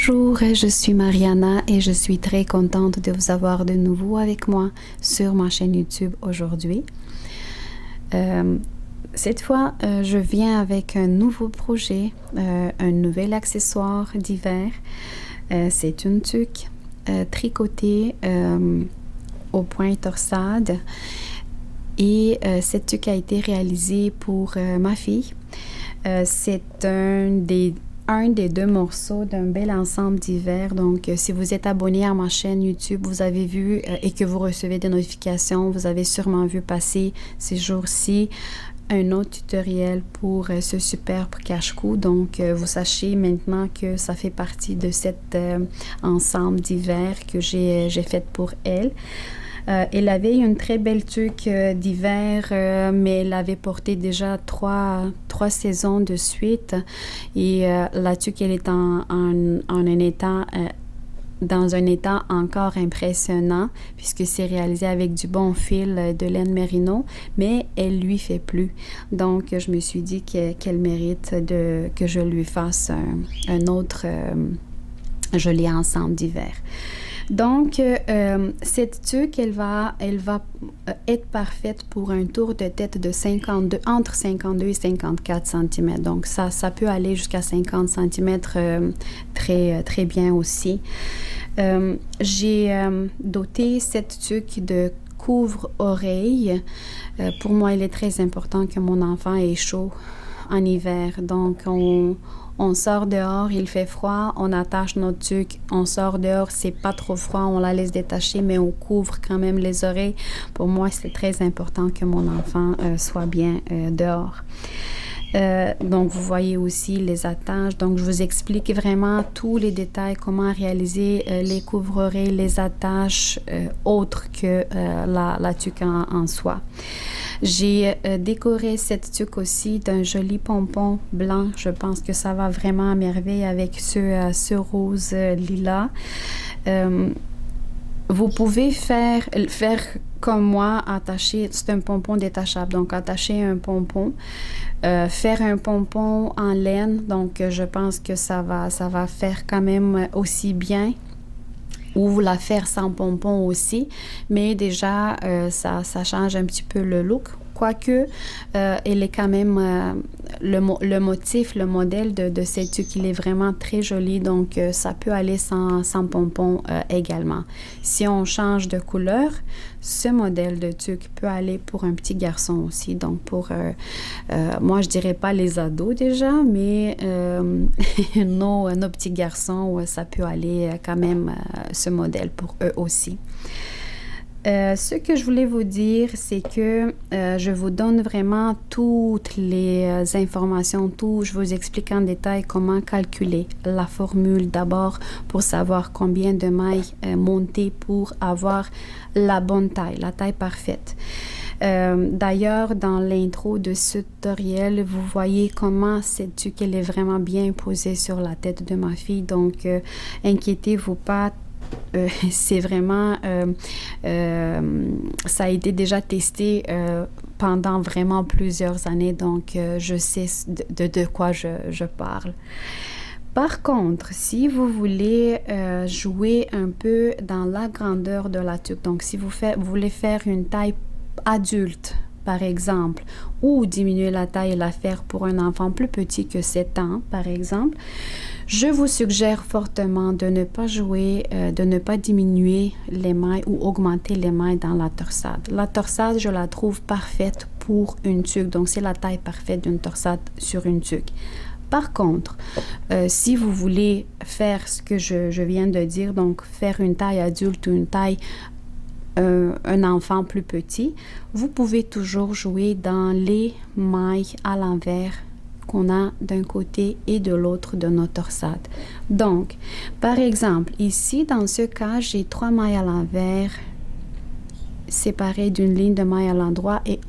Bonjour, je suis Mariana et je suis très contente de vous avoir de nouveau avec moi sur ma chaîne YouTube aujourd'hui. Cette fois, je viens avec un nouveau projet, un nouvel accessoire d'hiver. C'est une tuque tricotée au point torsade et cette tuque a été réalisée pour ma fille. C'est un des deux morceaux d'un bel ensemble d'hiver. Donc, si vous êtes abonné à ma chaîne YouTube, vous avez vu et que vous recevez des notifications, vous avez sûrement vu passer ces jours-ci un autre tutoriel pour ce superbe cache-cou. Donc, vous sachez maintenant que ça fait partie de cet ensemble d'hiver que j'ai fait pour elle. Elle avait une très belle tuque d'hiver, mais elle avait porté déjà trois saisons de suite. Et la tuque, elle est dans un état encore impressionnant, puisque c'est réalisé avec du bon fil de laine mérino, mais elle lui fait plus. Donc, je me suis dit qu'elle mérite que je lui fasse un autre joli ensemble d'hiver. Donc, cette tuque, elle va être parfaite pour un tour de tête de entre 52 et 54 cm. Donc, ça peut aller jusqu'à 50 cm très bien aussi. J'ai doté cette tuque de couvre-oreille. Pour moi, il est très important que mon enfant ait chaud en hiver. Donc, on sort dehors, il fait froid, on attache notre tuque, on sort dehors, c'est pas trop froid, on la laisse détacher, mais on couvre quand même les oreilles. Pour moi, c'est très important que mon enfant soit bien dehors. Donc, vous voyez aussi les attaches. Donc, je vous explique vraiment tous les détails, comment réaliser les couvre-oreilles, les attaches autres que la tuque en soi. J'ai décoré cette tuque aussi d'un joli pompon blanc. Je pense que ça va vraiment à merveille avec ce rose lilas. Vous pouvez faire comme moi, attacher, c'est un pompon détachable, donc attacher un pompon, faire un pompon en laine, donc je pense que ça va faire quand même aussi bien, ou la faire sans pompon aussi, mais déjà ça change un petit peu le look. Quoique, elle est quand même, le motif, le modèle de cette tuque, il est vraiment très joli, donc ça peut aller sans pompon également. Si on change de couleur, ce modèle de tuque peut aller pour un petit garçon aussi, donc pour, moi je dirais pas les ados déjà, mais nos petits garçons, ça peut aller quand même ce modèle pour eux aussi. Ce que je voulais vous dire, c'est que je vous donne vraiment toutes les informations, je vous explique en détail comment calculer la formule d'abord pour savoir combien de mailles monter pour avoir la bonne taille, la taille parfaite. D'ailleurs, dans l'intro de ce tutoriel, vous voyez comment cette tuque, elle est vraiment bien posée sur la tête de ma fille, donc inquiétez-vous pas. C'est vraiment, ça a été déjà testé pendant vraiment plusieurs années, donc je sais de quoi je parle. Par contre, si vous voulez jouer un peu dans la grandeur de la tuque, donc si vous voulez faire une taille adulte, par exemple, ou diminuer la taille et la faire pour un enfant plus petit que 7 ans, par exemple, je vous suggère fortement de ne pas jouer, de ne pas diminuer les mailles ou augmenter les mailles dans la torsade. La torsade, je la trouve parfaite pour une tuque, donc c'est la taille parfaite d'une torsade sur une tuque. Par contre, si vous voulez faire ce que je viens de dire, donc faire une taille adulte ou une taille un enfant plus petit, vous pouvez toujours jouer dans les mailles à l'envers qu'on a d'un côté et de l'autre de notre torsade. Donc, par exemple, ici, dans ce cas, j'ai 3 mailles à l'envers séparées d'une ligne de mailles à l'endroit et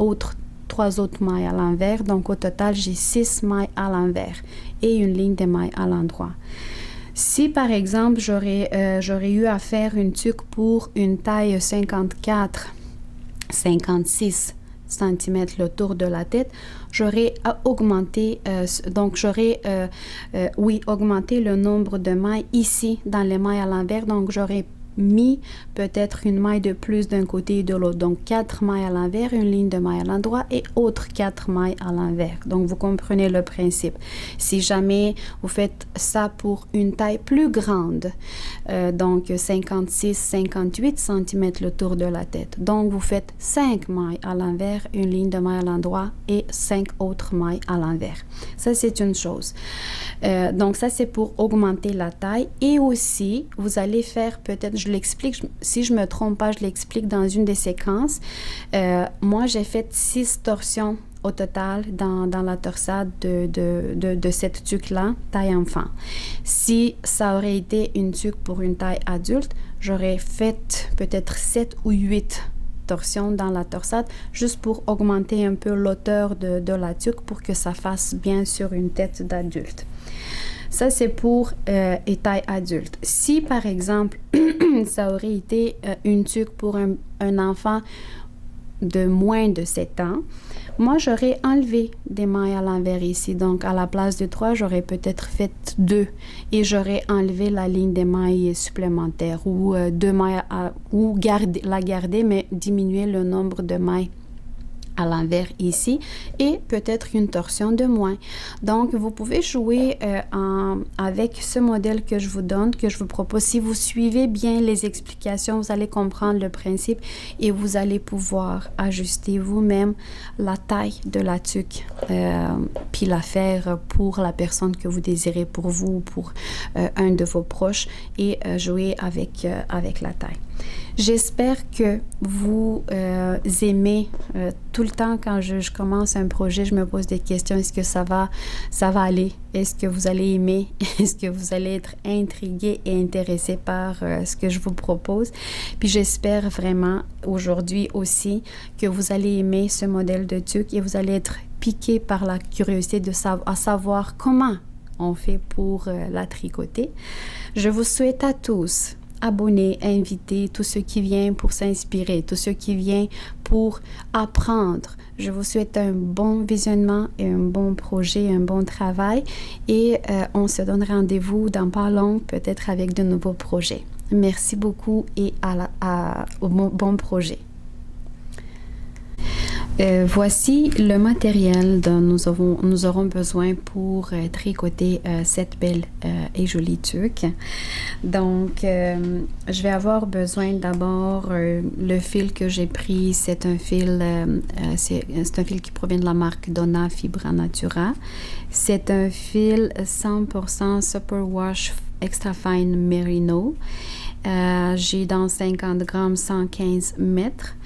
3 autres mailles à l'envers. Donc, au total, j'ai 6 mailles à l'envers et une ligne de mailles à l'endroit. Si, par exemple, j'aurais eu à faire une tuque pour une taille 54, 56, cm le tour de la tête, j'aurais augmenté, augmenté le nombre de mailles ici dans les mailles à l'envers. Donc, j'aurais mis peut-être une maille de plus d'un côté et de l'autre. Donc, 4 mailles à l'envers, une ligne de mailles à l'endroit et autres 4 mailles à l'envers. Donc, vous comprenez le principe. Si jamais vous faites ça pour une taille plus grande, donc 56-58 cm le tour de la tête. Donc, vous faites 5 mailles à l'envers, une ligne de mailles à l'endroit et 5 autres mailles à l'envers. Ça, c'est une chose. Donc, ça, c'est pour augmenter la taille. Et aussi, vous allez faire peut-être, je l'explique, si je me trompe pas, je l'explique dans une des séquences. Moi, j'ai fait 6 torsions au total dans la torsade de cette tuque-là, taille enfant. Si ça aurait été une tuque pour une taille adulte, j'aurais fait peut-être 7 ou 8 torsions dans la torsade, juste pour augmenter un peu l'auteur de la tuque pour que ça fasse bien sur une tête d'adulte. Ça, c'est pour taille adulte. Si, par exemple, ça aurait été une tuque pour un enfant de moins de 7 ans, moi, j'aurais enlevé des mailles à l'envers ici. Donc, à la place de 3, j'aurais peut-être fait 2 et j'aurais enlevé la ligne des mailles supplémentaires ou 2 mailles ou la garder, mais diminuer le nombre de mailles à l'envers ici et peut-être une torsion de moins. Donc, vous pouvez jouer avec ce modèle que je vous donne, que je vous propose. Si vous suivez bien les explications, vous allez comprendre le principe et vous allez pouvoir ajuster vous-même la taille de la tuque puis la faire pour la personne que vous désirez pour vous ou pour un de vos proches et jouer avec la taille. J'espère que vous aimez tout le temps quand je commence un projet, je me pose des questions. Est-ce que ça va aller? Est-ce que vous allez aimer? Est-ce que vous allez être intrigué et intéressé par ce que je vous propose? Puis j'espère vraiment aujourd'hui aussi que vous allez aimer ce modèle de tuque et vous allez être piqué par la curiosité à savoir comment on fait pour la tricoter. Je vous souhaite à tous abonnés, invités, tous ceux qui viennent pour s'inspirer, tous ceux qui viennent pour apprendre. Je vous souhaite un bon visionnement et un bon projet, un bon travail et on se donne rendez-vous dans pas long, peut-être avec de nouveaux projets. Merci beaucoup et au bon projet. Voici le matériel dont nous aurons besoin pour tricoter cette belle et jolie tuque. Donc, je vais avoir besoin d'abord le fil que j'ai pris. C'est un fil qui provient de la marque Donna Fibra Natura. C'est un fil 100% Superwash Extra Fine Merino. J'ai dans 50 grammes 115 mètres.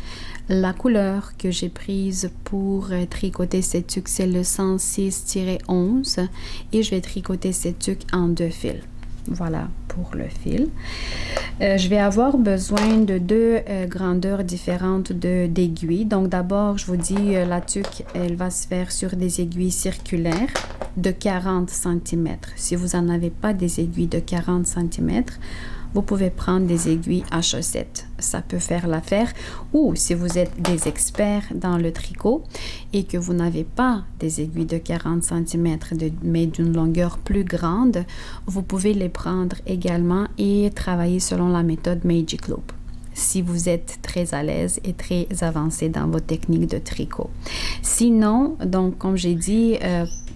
La couleur que j'ai prise pour tricoter cette tuque, c'est le 106-11 et je vais tricoter cette tuque en 2 fils. Voilà pour le fil. Je vais avoir besoin de 2 grandeurs différentes d'aiguilles. Donc d'abord, je vous dis, la tuque, elle va se faire sur des aiguilles circulaires de 40 cm. Si vous n'en avez pas des aiguilles de 40 cm, vous pouvez prendre des aiguilles à chaussettes. Ça peut faire l'affaire. Ou si vous êtes des experts dans le tricot et que vous n'avez pas des aiguilles de 40 cm mais d'une longueur plus grande, vous pouvez les prendre également et travailler selon la méthode Magic Loop. Si vous êtes très à l'aise et très avancé dans vos techniques de tricot. Sinon, donc comme j'ai dit,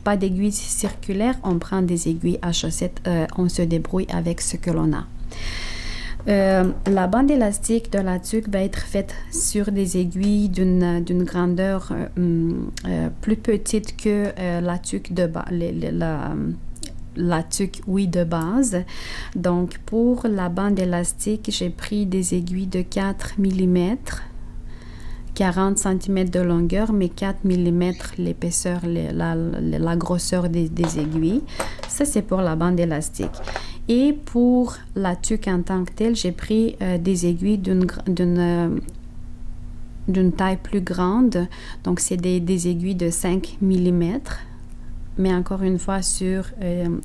pas d'aiguilles circulaires, on prend des aiguilles à chaussettes, on se débrouille avec ce que l'on a. La bande élastique de la tuque va être faite sur des aiguilles d'une grandeur plus petite que la tuque de la tuque de base. Donc pour la bande élastique, j'ai pris des aiguilles de 4 mm, 40 cm de longueur, mais 4 mm l'épaisseur, la grosseur des aiguilles. Ça, c'est pour la bande élastique. Et pour la tuque en tant que telle, j'ai pris des aiguilles d'une taille plus grande. Donc, c'est des aiguilles de 5 mm, mais encore une fois sur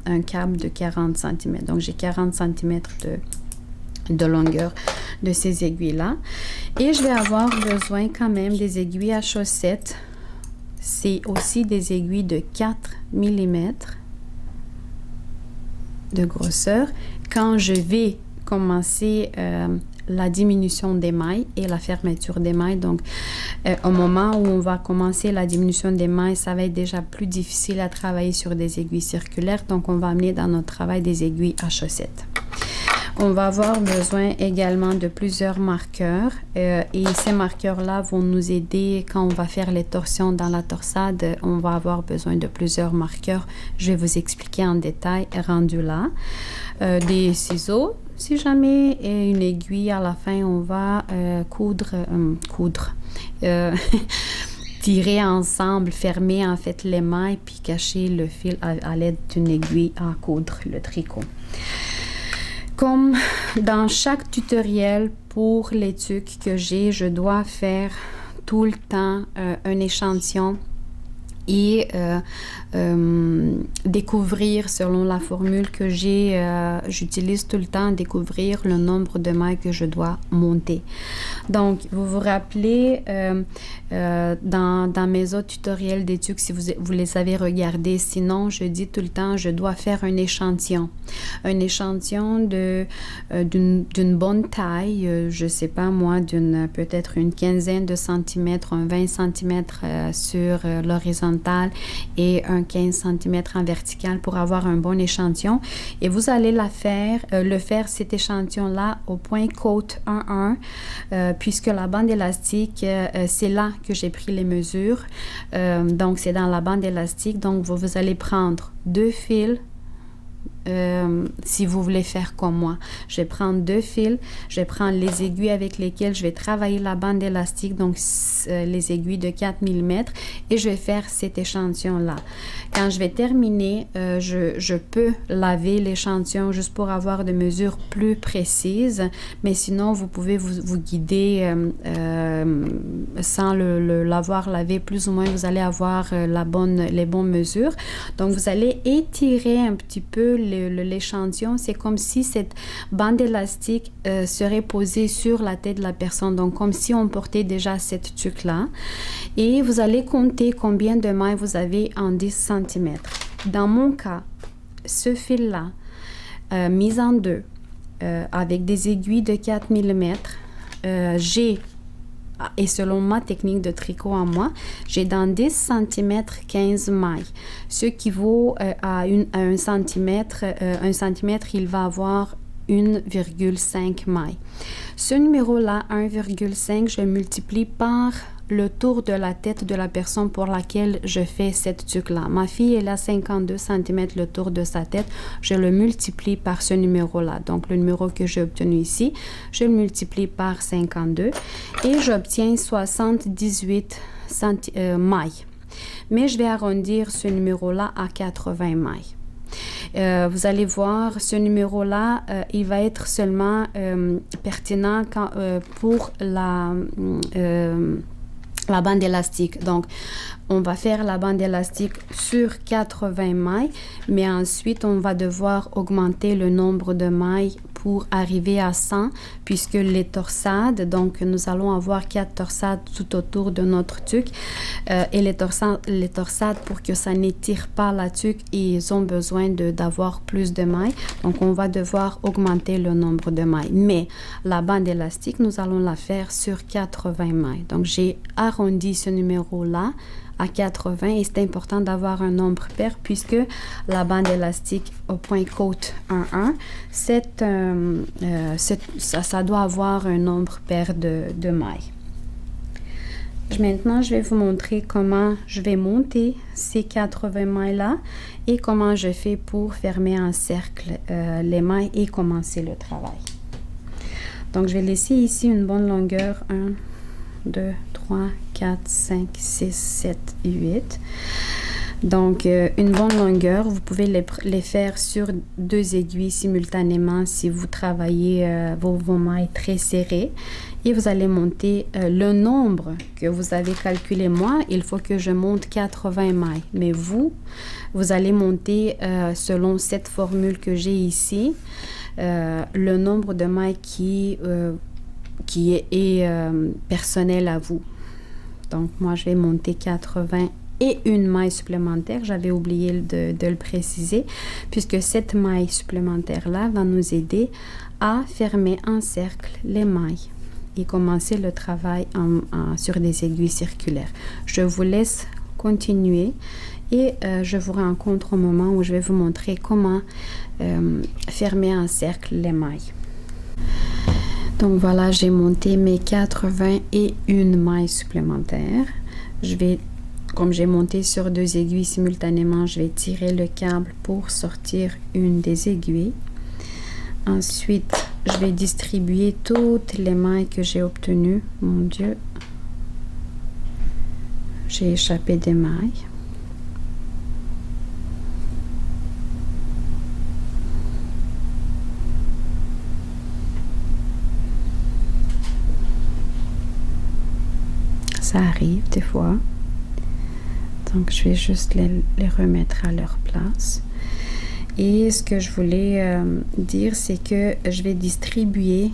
un câble de 40 cm. Donc, j'ai 40 cm de longueur de ces aiguilles-là. Et je vais avoir besoin quand même des aiguilles à chaussettes. C'est aussi des aiguilles de 4 mm de grosseur. Quand je vais commencer la diminution des mailles et la fermeture des mailles. Donc, au moment où on va commencer la diminution des mailles, ça va être déjà plus difficile à travailler sur des aiguilles circulaires. Donc, on va amener dans notre travail des aiguilles à chaussettes. On va avoir besoin également de plusieurs marqueurs et ces marqueurs-là vont nous aider quand on va faire les torsions dans la torsade. On va avoir besoin de plusieurs marqueurs. Je vais vous expliquer en détail rendu là. Des ciseaux, si jamais, et une aiguille. À la fin, on va tirer ensemble, fermer en fait les mailles puis cacher le fil à l'aide d'une aiguille à coudre le tricot. Comme dans chaque tutoriel pour les tuques que j'ai, je dois faire tout le temps un échantillon et découvrir selon la formule que j'ai, j'utilise tout le temps découvrir le nombre de mailles que je dois monter. Donc, vous vous rappelez dans mes autres tutoriels d'études, si vous les avez regardés, sinon je dis tout le temps, je dois faire un échantillon d'une bonne taille, je sais pas moi, peut-être une quinzaine de centimètres, un 20 centimètres sur l'horizontale et un 15 cm en vertical pour avoir un bon échantillon. Et vous allez le faire cet échantillon-là au point côte 1-1, puisque la bande élastique, c'est là que j'ai pris les mesures. Donc, c'est dans la bande élastique. Donc, vous allez prendre 2 fils. Si vous voulez faire comme moi, je vais prendre 2 fils, je vais prendre les aiguilles avec lesquelles je vais travailler la bande élastique, donc les aiguilles de 4 mm, et je vais faire cet échantillon-là. Quand je vais terminer, je peux laver l'échantillon juste pour avoir des mesures plus précises, mais sinon, vous pouvez vous guider sans l'avoir lavé plus ou moins, vous allez avoir les bonnes mesures. Donc, vous allez étirer un petit peu l'échantillon. C'est comme si cette bande élastique serait posée sur la tête de la personne. Donc, comme si on portait déjà cette tuque-là. Et vous allez compter combien de mailles vous avez en 10 cm. Dans mon cas, ce fil-là, mis en deux, avec des aiguilles de 4 mm, et selon ma technique de tricot à moi, j'ai dans 10 cm 15 mailles, ce qui vaut à 1 cm. 1 cm, il va avoir 1,5 mailles. Ce numéro-là, 1,5, je le multiplie par le tour de la tête de la personne pour laquelle je fais cette tuque-là. Ma fille, elle a 52 cm le tour de sa tête. Je le multiplie par ce numéro-là. Donc, le numéro que j'ai obtenu ici, je le multiplie par 52 et j'obtiens 78 mailles. Mais je vais arrondir ce numéro-là à 80 mailles. Vous allez voir, ce numéro-là, il va être seulement pertinent pour la bande élastique. Donc, on va faire la bande élastique sur 80 mailles, mais ensuite, on va devoir augmenter le nombre de mailles pour arriver à 100, puisque les torsades, donc nous allons avoir 4 torsades tout autour de notre tuque, et les torsades, pour que ça n'étire pas la tuque, ils ont besoin d'avoir plus de mailles, donc on va devoir augmenter le nombre de mailles. Mais la bande élastique, nous allons la faire sur 80 mailles. Donc, j'ai arrondi ce numéro-là à 80 et c'est important d'avoir un nombre pair puisque la bande élastique au point côte 1-1, ça doit avoir un nombre pair de mailles. Maintenant, je vais vous montrer comment je vais monter ces 80 mailles-là et comment je fais pour fermer en cercle les mailles et commencer le travail. Donc, je vais laisser ici une bonne longueur 1, 2, 3, 4, 5, 6, 7, 8. Donc, une bonne longueur, vous pouvez les faire sur 2 aiguilles simultanément si vous travaillez vos mailles très serrées. Et vous allez monter le nombre que vous avez calculé. Moi, il faut que je monte 80 mailles. Mais vous allez monter selon cette formule que j'ai ici, le nombre de mailles personnel à vous. Donc, moi, je vais monter 80 et une maille supplémentaire. J'avais oublié de le préciser, puisque cette maille supplémentaire-là va nous aider à fermer en cercle les mailles et commencer le travail sur des aiguilles circulaires. Je vous laisse continuer et je vous rencontre au moment où je vais vous montrer comment fermer en cercle les mailles. Donc voilà, j'ai monté mes 80 et une maille supplémentaire. Comme j'ai monté sur 2 aiguilles simultanément, je vais tirer le câble pour sortir une des aiguilles. Ensuite, je vais distribuer toutes les mailles que j'ai obtenues. Mon Dieu, j'ai échappé des mailles. Ça arrive des fois. Donc, je vais juste les remettre à leur place. Et ce que je voulais dire, c'est que je vais distribuer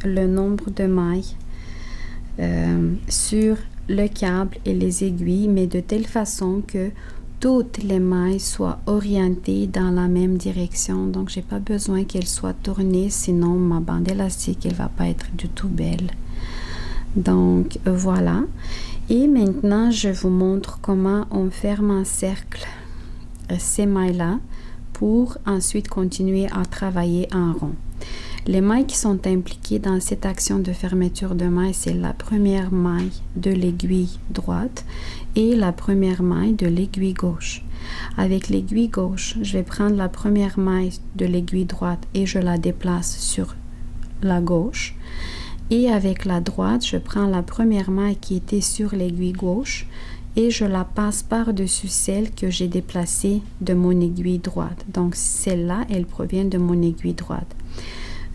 le nombre de mailles sur le câble et les aiguilles, mais de telle façon que toutes les mailles soient orientées dans la même direction. Donc, j'ai pas besoin qu'elles soient tournées, sinon ma bande élastique, elle va pas être du tout belle. Donc, voilà. Et maintenant, je vous montre comment on ferme en cercle ces mailles-là pour ensuite continuer à travailler en rond. Les mailles qui sont impliquées dans cette action de fermeture de maille, c'est la première maille de l'aiguille droite et la première maille de l'aiguille gauche. Avec l'aiguille gauche, je vais prendre la première maille de l'aiguille droite et je la déplace sur la gauche. Et avec la droite, je prends la première maille qui était sur l'aiguille gauche et je la passe par-dessus celle que j'ai déplacée de mon aiguille droite. Donc, celle-là, elle provient de mon aiguille droite.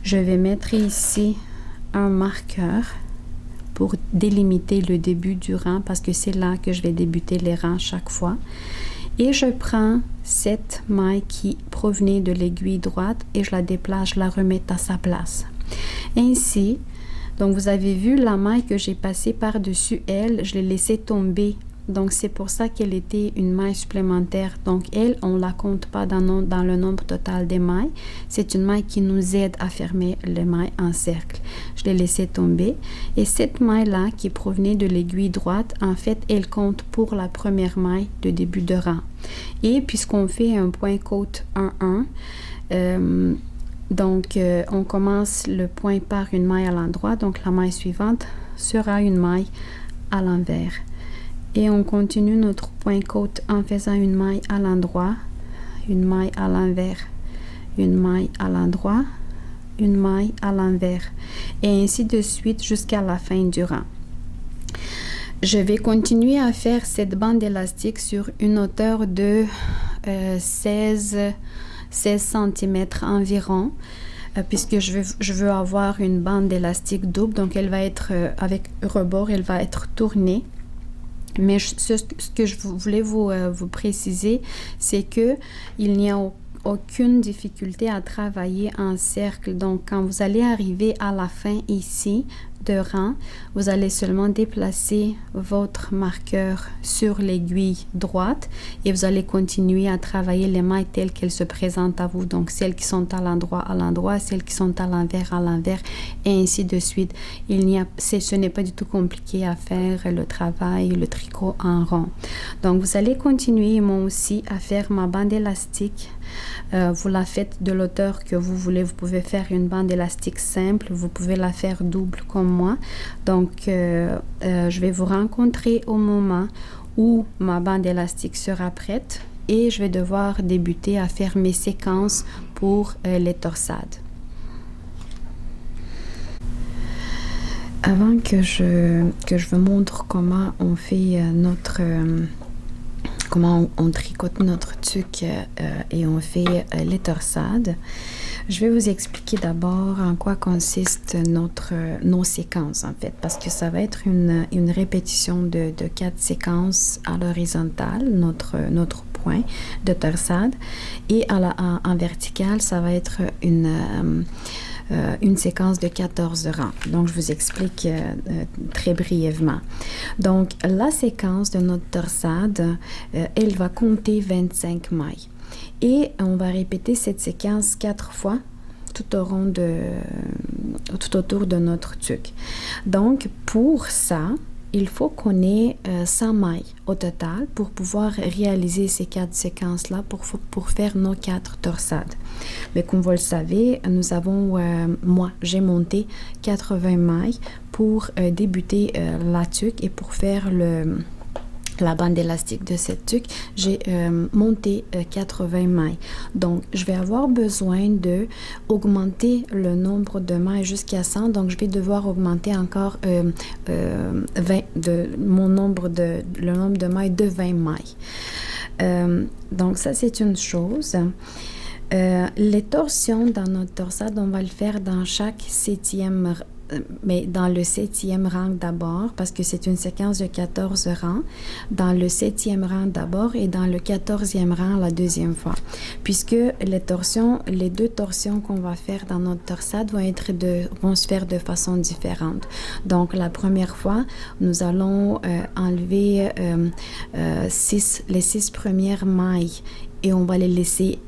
Je vais mettre ici un marqueur pour délimiter le début du rang parce que c'est là que je vais débuter les rangs chaque fois. Et je prends cette maille qui provenait de l'aiguille droite et je la déplace, je la remets à sa place. Ainsi, donc vous avez vu la maille que j'ai passée par-dessus elle, je l'ai laissée tomber. Donc c'est pour ça qu'elle était une maille supplémentaire. Donc elle, on ne la compte pas dans le nombre total des mailles. C'est une maille qui nous aide à fermer les mailles en cercle. Je l'ai laissée tomber. Et cette maille-là qui provenait de l'aiguille droite, en fait, elle compte pour la première maille de début de rang. Et puisqu'on fait un point côte 1-1, on commence le point par une maille à l'endroit. Donc, la maille suivante sera une maille à l'envers. Et on continue notre point côte en faisant une maille à l'endroit, une maille à l'envers, une maille à l'endroit, une maille à l'envers. Et ainsi de suite jusqu'à la fin du rang. Je vais continuer à faire cette bande élastique sur une hauteur de 16 cm environ, puisque je veux avoir une bande élastique double, donc elle va être avec rebord, elle va être tournée. Mais ce que je voulais vous préciser, c'est que il n'y a aucune difficulté à travailler en cercle. Donc, quand vous allez arriver à la fin ici de rang, vous allez seulement déplacer votre marqueur sur l'aiguille droite et vous allez continuer à travailler les mailles telles qu'elles se présentent à vous. Donc, celles qui sont à l'endroit, celles qui sont à l'envers, et ainsi de suite. Ce n'est pas du tout compliqué à faire le travail, le tricot en rond. Donc, vous allez continuer, moi aussi, à faire ma bande élastique. Vous la faites de l'auteur que vous voulez. Vous pouvez faire une bande élastique simple, vous pouvez la faire double comme moi. Donc, je vais vous rencontrer au moment où ma bande élastique sera prête et je vais devoir débuter à faire mes séquences pour les torsades. Avant que je vous montre comment on fait comment on tricote notre tuque et on fait les torsades, je vais vous expliquer d'abord en quoi consistent nos séquences en fait, parce que ça va être une répétition de 4 séquences à l'horizontale, notre point de torsade, et en verticale, ça va être une séquence de 14 rangs. Donc, je vous explique très brièvement. Donc, la séquence de notre torsade, elle va compter 25 mailles. Et on va répéter cette séquence 4 fois tout autour de notre tuque. Donc, pour ça, il faut qu'on ait 100 mailles au total pour pouvoir réaliser ces 4 séquences-là pour faire nos 4 torsades. Mais comme vous le savez, nous avons, moi, j'ai monté 80 mailles pour débuter la tuque et pour faire la bande élastique de cette tuque, j'ai monté 80 mailles. Donc, je vais avoir besoin de augmenter le nombre de mailles jusqu'à 100. Donc, je vais devoir augmenter encore 20 le nombre de mailles de 20 mailles. Donc, ça, c'est une chose. Les torsions dans notre torsade, on va le faire dans chaque septième mais dans le 7e rang d'abord, parce que c'est une séquence de 14 rangs, dans le 7e rang d'abord et dans le 14e rang la deuxième fois. Puisque les deux torsions qu'on va faire dans notre torsade vont se faire de façon différente. Donc, la première fois, nous allons enlever les 6 premières mailles et on va les laisser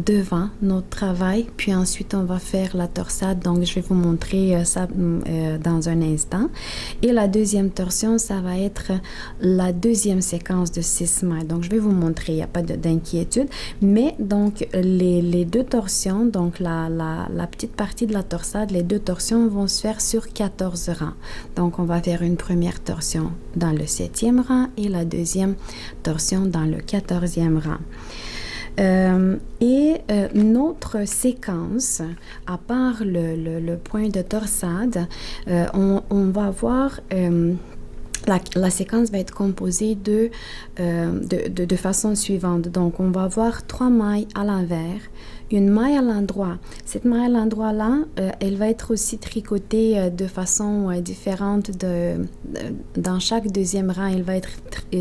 devant notre travail, puis ensuite on va faire la torsade. Donc je vais vous montrer ça dans un instant. Et la deuxième torsion, ça va être la deuxième séquence de 6 mailles. Donc je vais vous montrer, il n'y a pas d'inquiétude. Mais donc les deux torsions, donc la petite partie de la torsade, les deux torsions vont se faire sur 14 rangs. Donc on va faire une première torsion dans le 7e rang et la deuxième torsion dans le 14e rang. Notre séquence, à part le point de torsade, on va avoir la séquence va être composée de façon suivante. Donc, on va avoir 3 mailles à l'envers, une maille à l'endroit. Cette maille à l'endroit-là, elle va être aussi tricotée de façon différente. Dans chaque deuxième rang, elle va être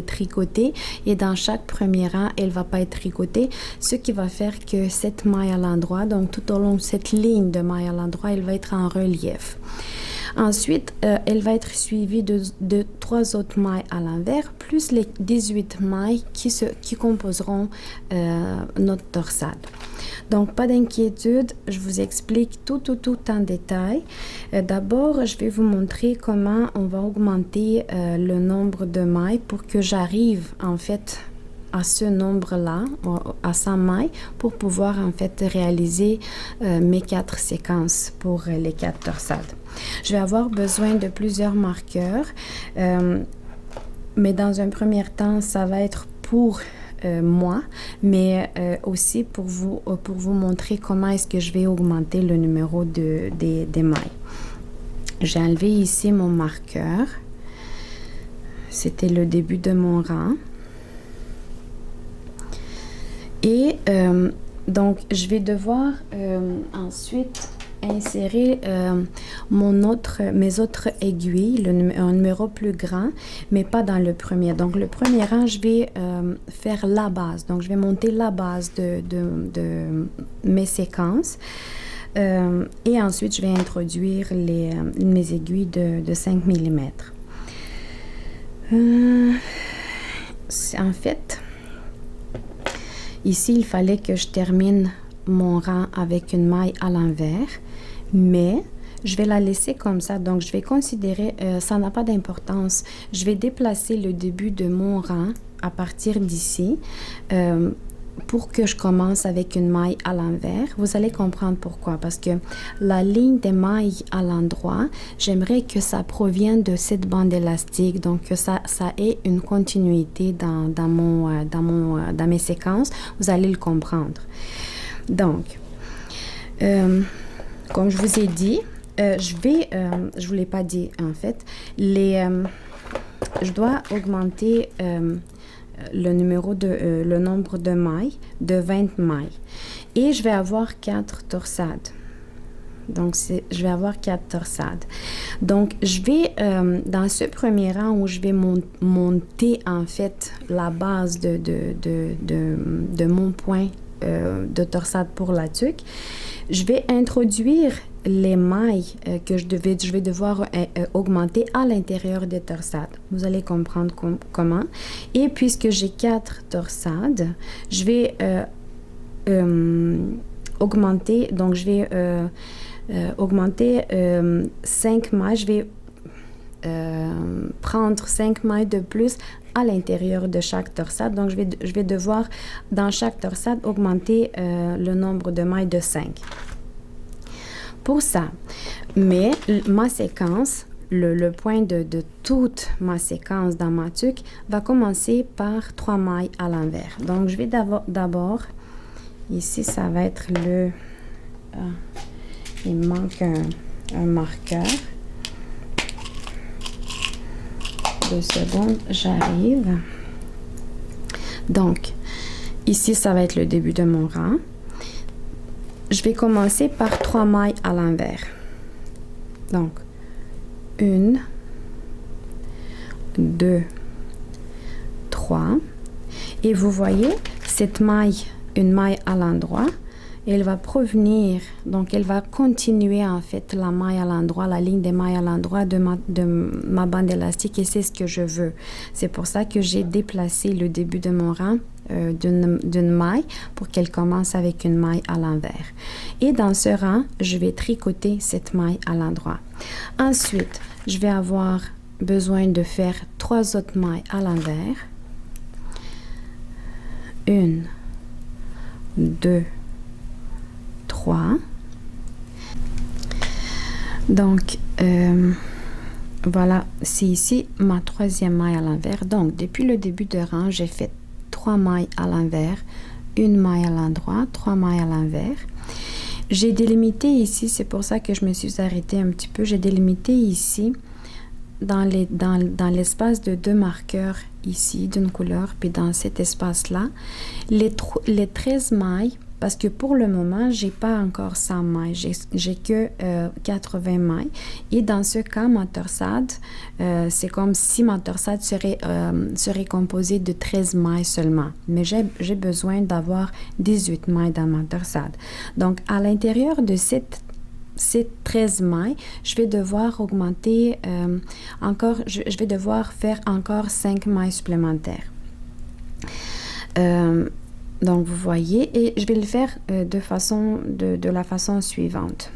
tricotée et dans chaque premier rang, elle ne va pas être tricotée, ce qui va faire que cette maille à l'endroit, donc tout au long de cette ligne de maille à l'endroit, elle va être en relief. Ensuite, elle va être suivie de 3 autres mailles à l'envers, plus les 18 mailles qui composeront notre torsade. Donc, pas d'inquiétude, je vous explique tout en détail. D'abord, je vais vous montrer comment on va augmenter le nombre de mailles pour que j'arrive en fait à ce nombre-là, à 100 mailles, pour pouvoir en fait réaliser mes 4 séquences pour les 4 torsades. Je vais avoir besoin de plusieurs marqueurs, mais dans un premier temps, ça va être pour moi, mais aussi pour vous montrer comment est-ce que je vais augmenter le numéro des mailles. J'ai enlevé ici mon marqueur. C'était le début de mon rang. Et donc, je vais devoir ensuite insérer mes autres aiguilles, un numéro plus grand, mais pas dans le premier. Donc, le premier rang, je vais faire la base. Donc, je vais monter la base de mes séquences. Et ensuite, je vais introduire mes aiguilles de 5 mm. En fait, ici, il fallait que je termine mon rang avec une maille à l'envers, mais je vais la laisser comme ça. Donc, je vais considérer, ça n'a pas d'importance. Je vais déplacer le début de mon rang à partir d'ici pour que je commence avec une maille à l'envers. Vous allez comprendre pourquoi. Parce que la ligne des mailles à l'endroit, j'aimerais que ça provienne de cette bande élastique. Donc, que ça ait une continuité dans mes séquences. Vous allez le comprendre. Donc, comme je vous ai dit, je vous l'ai pas dit en fait, je dois augmenter le nombre de mailles de 20 mailles et je vais avoir 4 torsades. Donc, je vais avoir 4 torsades. Donc, je vais, dans ce premier rang où je vais monter en fait la base de mon point de torsade pour la tuque, je vais introduire les mailles que je vais devoir augmenter à l'intérieur des torsades. Vous allez comprendre comment. Et puisque j'ai 4 torsades, je vais augmenter, donc je vais augmenter 5 mailles. Je vais prendre 5 mailles de plus à l'intérieur de chaque torsade. Donc, je vais devoir, dans chaque torsade, augmenter le nombre de mailles de 5. Pour ça, mais ma séquence, le point de toute ma séquence dans ma tuque va commencer par 3 mailles à l'envers. Donc, je vais d'abord, ici, ça va être le... il manque un marqueur. 2 secondes, j'arrive. Donc, ici, ça va être le début de mon rang. Je vais commencer par 3 mailles à l'envers. Donc, 1, 2, 3. Et vous voyez, cette maille, une maille à l'endroit, elle va provenir, donc elle va continuer en fait la maille à l'endroit, la ligne des mailles à l'endroit de ma bande élastique, et c'est ce que je veux. C'est pour ça que j'ai déplacé le début de mon rang d'une maille pour qu'elle commence avec une maille à l'envers. Et dans ce rang, je vais tricoter cette maille à l'endroit. Ensuite, je vais avoir besoin de faire 3 autres mailles à l'envers. 1, 2, 3. Donc, voilà, c'est ici ma 3e maille à l'envers. Donc, depuis le début de rang, j'ai fait 3 mailles à l'envers, une maille à l'endroit, 3 mailles à l'envers. J'ai délimité ici, c'est pour ça que je me suis arrêtée un petit peu. J'ai délimité ici, dans l'espace de 2 marqueurs ici, d'une couleur, puis dans cet espace-là, les 13 mailles. Parce que pour le moment, j'ai pas encore 100 mailles, j'ai que 80 mailles. Et dans ce cas, ma torsade, c'est comme si ma torsade serait composée de 13 mailles seulement. Mais j'ai besoin d'avoir 18 mailles dans ma torsade. Donc, à l'intérieur de ces 13 mailles, je vais devoir augmenter encore, je vais devoir faire encore 5 mailles supplémentaires. Donc, vous voyez, et je vais le faire de la façon suivante.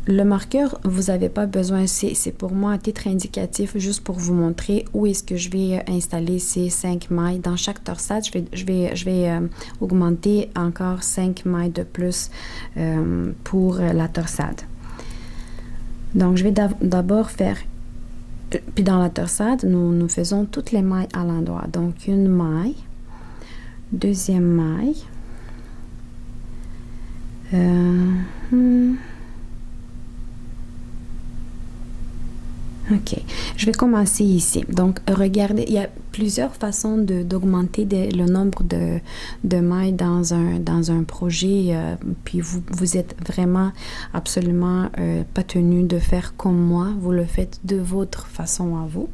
Le marqueur, vous n'avez pas besoin, c'est pour moi à titre indicatif, juste pour vous montrer où est-ce que je vais installer ces 5 mailles. Dans chaque torsade, je vais augmenter encore 5 mailles de plus pour la torsade. Donc, je vais d'abord faire, puis dans la torsade, nous faisons toutes les mailles à l'endroit. Donc, une maille, 2e maille, ok, je vais commencer ici. Donc, regardez, il y a plusieurs façons d'augmenter le nombre de mailles dans un projet. Puis vous êtes vraiment absolument pas tenu de faire comme moi. Vous le faites de votre façon à vous.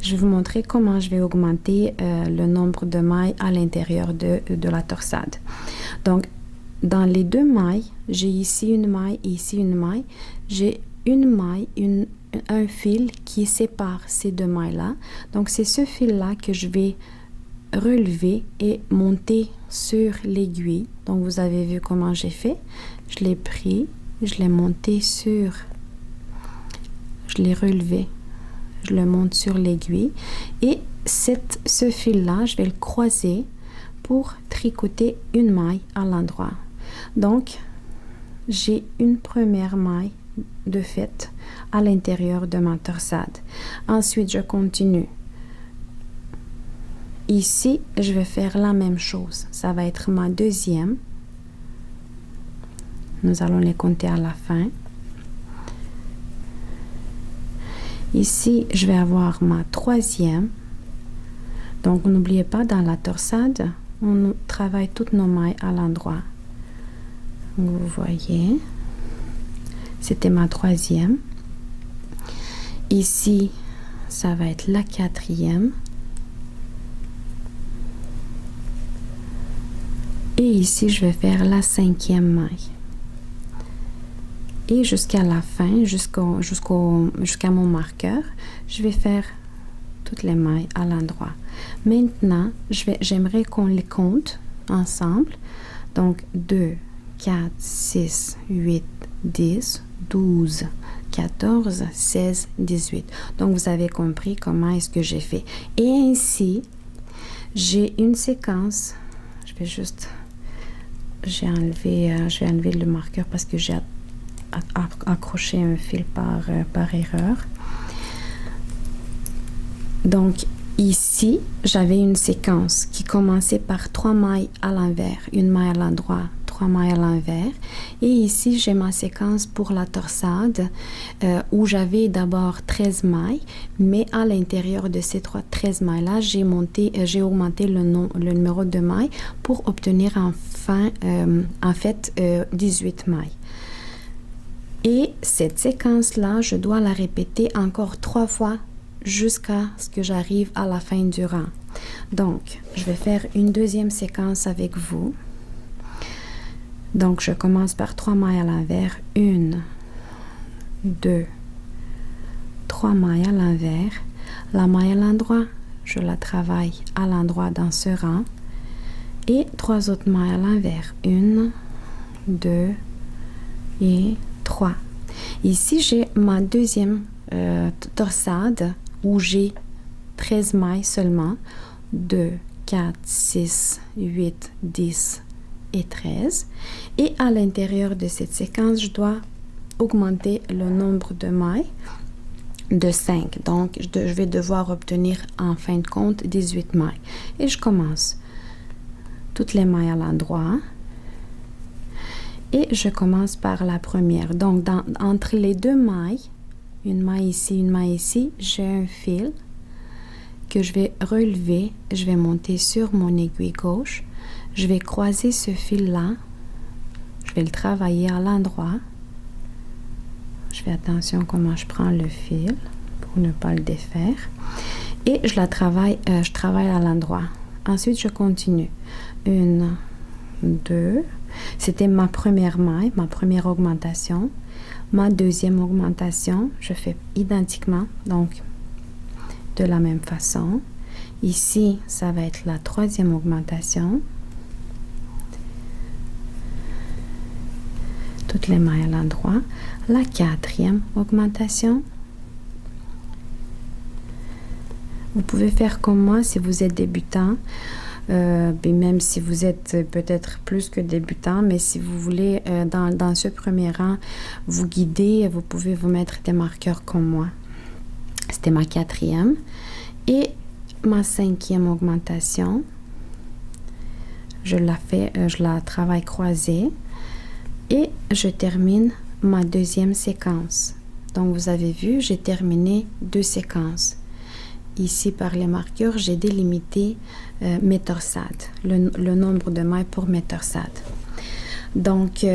Je vais vous montrer comment je vais augmenter le nombre de mailles à l'intérieur de la torsade. Donc, dans les 2 mailles, j'ai ici une maille et ici une maille. J'ai une maille, un fil qui sépare ces 2 mailles-là. Donc, c'est ce fil-là que je vais relever et monter sur l'aiguille. Donc, vous avez vu comment j'ai fait. Je l'ai pris, je l'ai monté je l'ai relevé, je le monte sur l'aiguille. Et ce fil-là, je vais le croiser pour tricoter une maille à l'endroit. Donc, j'ai une première maille de fait à l'intérieur de ma torsade. Ensuite, je continue. Ici, je vais faire la même chose. Ça va être ma 2e. Nous allons les compter à la fin. Ici, je vais avoir ma 3e. Donc, n'oubliez pas, dans la torsade, on travaille toutes nos mailles à l'endroit. Vous voyez, c'était ma 3e. Ici, ça va être la 4e. Et ici, je vais faire la 5e maille. Et jusqu'à la fin, jusqu'à mon marqueur, je vais faire toutes les mailles à l'endroit. Maintenant, j'aimerais qu'on les compte ensemble. Donc 2, 4, 6, 8, 10, 12, 14, 16, 18. Donc vous avez compris comment est-ce que j'ai fait. Et ainsi, j'ai une séquence. J'ai enlevé le marqueur parce que j'ai accroché un fil par erreur. Donc ici, j'avais une séquence qui commençait par 3 mailles à l'envers, une maille à l'endroit, 3 mailles à l'envers. Et ici, j'ai ma séquence pour la torsade où j'avais d'abord 13 mailles, mais à l'intérieur de ces 13 mailles-là, j'ai augmenté le numéro de mailles pour obtenir en fait 18 mailles. Et cette séquence-là, je dois la répéter encore 3 fois jusqu'à ce que j'arrive à la fin du rang. Donc, je vais faire une deuxième séquence avec vous. Donc, je commence par 3 mailles à l'envers. 1, 2, 3 mailles à l'envers. La maille à l'endroit, je la travaille à l'endroit dans ce rang. Et 3 autres mailles à l'envers. 1, 2 et 3. Ici, j'ai ma deuxième torsade où j'ai 13 mailles seulement. 2, 4, 6, 8, 10 et 13. Et à l'intérieur de cette séquence, je dois augmenter le nombre de mailles de 5. Donc, je vais devoir obtenir en fin de compte 18 mailles. Et je commence toutes les mailles à l'endroit. Et je commence par la première. Donc, entre les deux mailles, une maille ici, une maille ici, j'ai un fil que je vais relever. Je vais monter sur mon aiguille gauche. Je vais croiser ce fil-là. Je vais le travailler à l'endroit. Je fais attention comment je prends le fil pour ne pas le défaire. Et je travaille à l'endroit. Ensuite, je continue. 1, 2. C'était ma première maille, ma première augmentation. Ma deuxième augmentation, je fais identiquement, donc de la même façon. Ici, ça va être la troisième augmentation. Toutes les mailles à l'endroit. La quatrième augmentation. Vous pouvez faire comme moi si vous êtes débutant. Même si vous êtes peut-être plus que débutant, mais si vous voulez dans ce premier rang vous guider, vous pouvez vous mettre des marqueurs comme moi. C'était ma quatrième. Et ma cinquième augmentation, je la travaille croisée et je termine ma deuxième séquence. Donc vous avez vu, j'ai terminé 2 séquences. Ici, par les marqueurs, j'ai délimité mes torsades, le nombre de mailles pour mes torsades. Donc,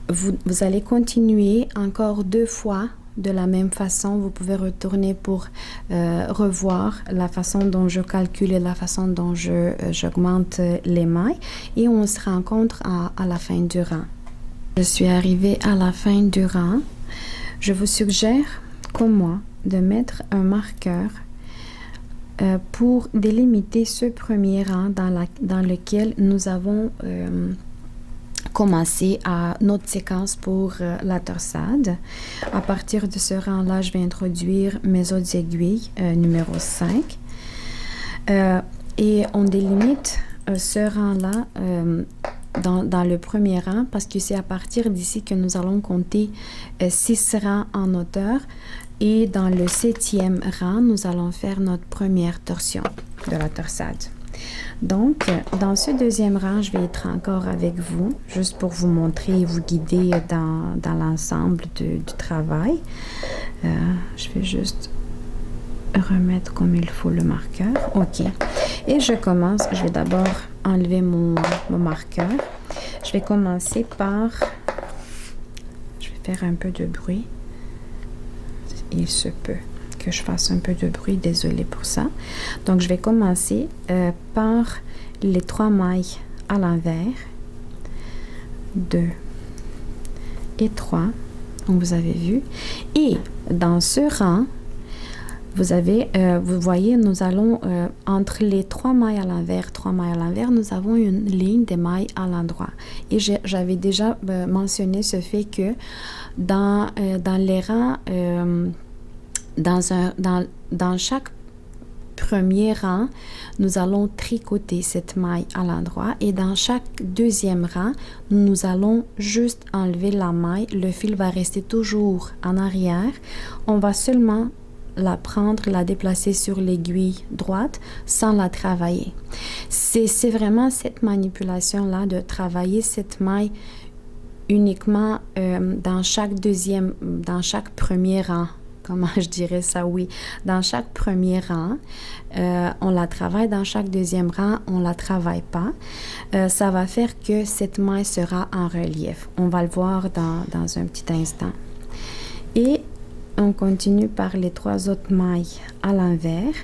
vous allez continuer encore 2 fois de la même façon. Vous pouvez retourner pour revoir la façon dont je calcule et la façon dont j'augmente les mailles. Et on se rencontre à la fin du rang. Je suis arrivée à la fin du rang. Je vous suggère, comme moi, de mettre un marqueur pour délimiter ce premier rang dans lequel nous avons commencé à notre séquence pour la torsade. À partir de ce rang-là, je vais introduire mes autres aiguilles, numéro 5. Et on délimite ce rang-là dans le premier rang parce que c'est à partir d'ici que nous allons compter 6 rangs en hauteur. Et dans le 7e rang, nous allons faire notre première torsion de la torsade. Donc, dans ce 2e rang, je vais être encore avec vous, juste pour vous montrer et vous guider dans l'ensemble du travail. Je vais juste remettre comme il faut le marqueur. OK. Et je commence. Je vais d'abord enlever mon marqueur. Je vais commencer par... Je vais faire un peu de bruit. Il se peut que je fasse un peu de bruit, désolée pour ça. Donc, je vais commencer par les 3 mailles à l'envers. 2 et 3. Donc, vous avez vu. Et dans ce rang, vous voyez, nous allons, entre les 3 mailles à l'envers, nous avons une ligne de mailles à l'endroit. Et j'avais déjà mentionné ce fait que dans les rangs, dans chaque premier rang, nous allons tricoter cette maille à l'endroit et dans chaque deuxième rang, nous allons juste enlever la maille. Le fil va rester toujours en arrière. On va seulement la prendre, la déplacer sur l'aiguille droite sans la travailler. C'est vraiment cette manipulation-là de travailler cette maille uniquement dans chaque premier rang. Comment je dirais ça? Oui, dans chaque premier rang, on la travaille. Dans chaque deuxième rang, on la travaille pas. Ça va faire que cette maille sera en relief. On va le voir dans un petit instant. Et on continue par les 3 autres mailles à l'envers.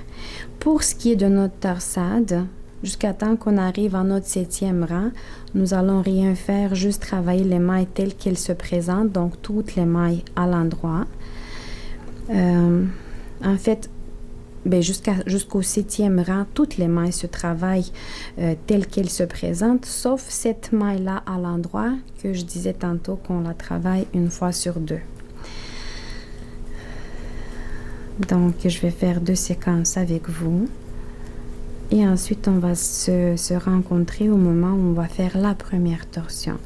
Pour ce qui est de notre torsade, jusqu'à temps qu'on arrive à notre 7e rang, nous allons rien faire, juste travailler les mailles telles qu'elles se présentent, donc toutes les mailles à l'endroit. En fait, jusqu'au 7e rang, toutes les mailles se travaillent telles qu'elles se présentent, sauf cette maille-là à l'endroit que je disais tantôt qu'on la travaille une fois sur 2. Donc, je vais faire 2 séquences avec vous. Et ensuite, on va se rencontrer au moment où on va faire la première torsion.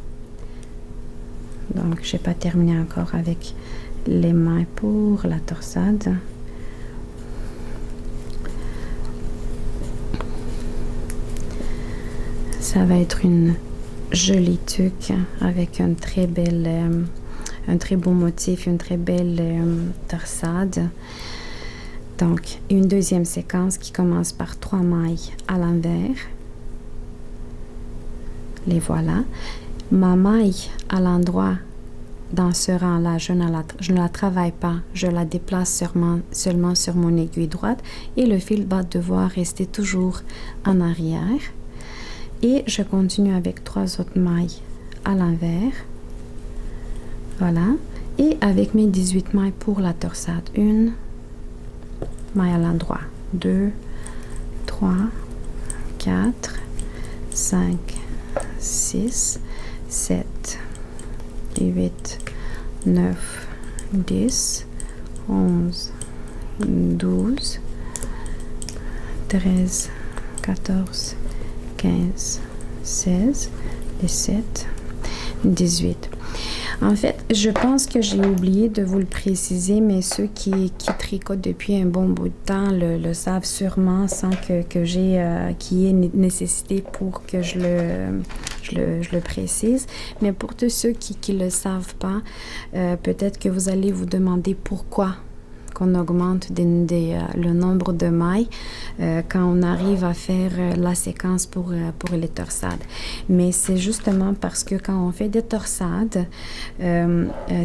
Donc, je n'ai pas terminé encore avec les mailles pour la torsade. Ça va être une jolie tuque avec un très beau motif, une très belle torsade. Donc, une deuxième séquence qui commence par 3 mailles à l'envers. Les voilà. Ma maille à l'endroit dans ce rang-là, je ne la travaille pas. Je la déplace seulement sur mon aiguille droite et le fil va devoir rester toujours en arrière. Et je continue avec 3 autres mailles à l'envers. Voilà. Et avec mes 18 mailles pour la torsade. 1 maille à l'endroit, 2, 3, 4, 5, 6, 7, 8, 9, 10, 11, 12, 13, 14, 15, 16, 17, 18. En fait, je pense que j'ai oublié de vous le préciser, mais ceux qui tricotent depuis un bon bout de temps le savent sûrement sans qu'il y ait nécessité pour que je le précise. Mais pour tous ceux qui ne le savent pas, peut-être que vous allez vous demander pourquoi qu'on augmente le nombre de mailles quand on arrive à faire la séquence pour les torsades. Mais c'est justement parce que quand on fait des torsades,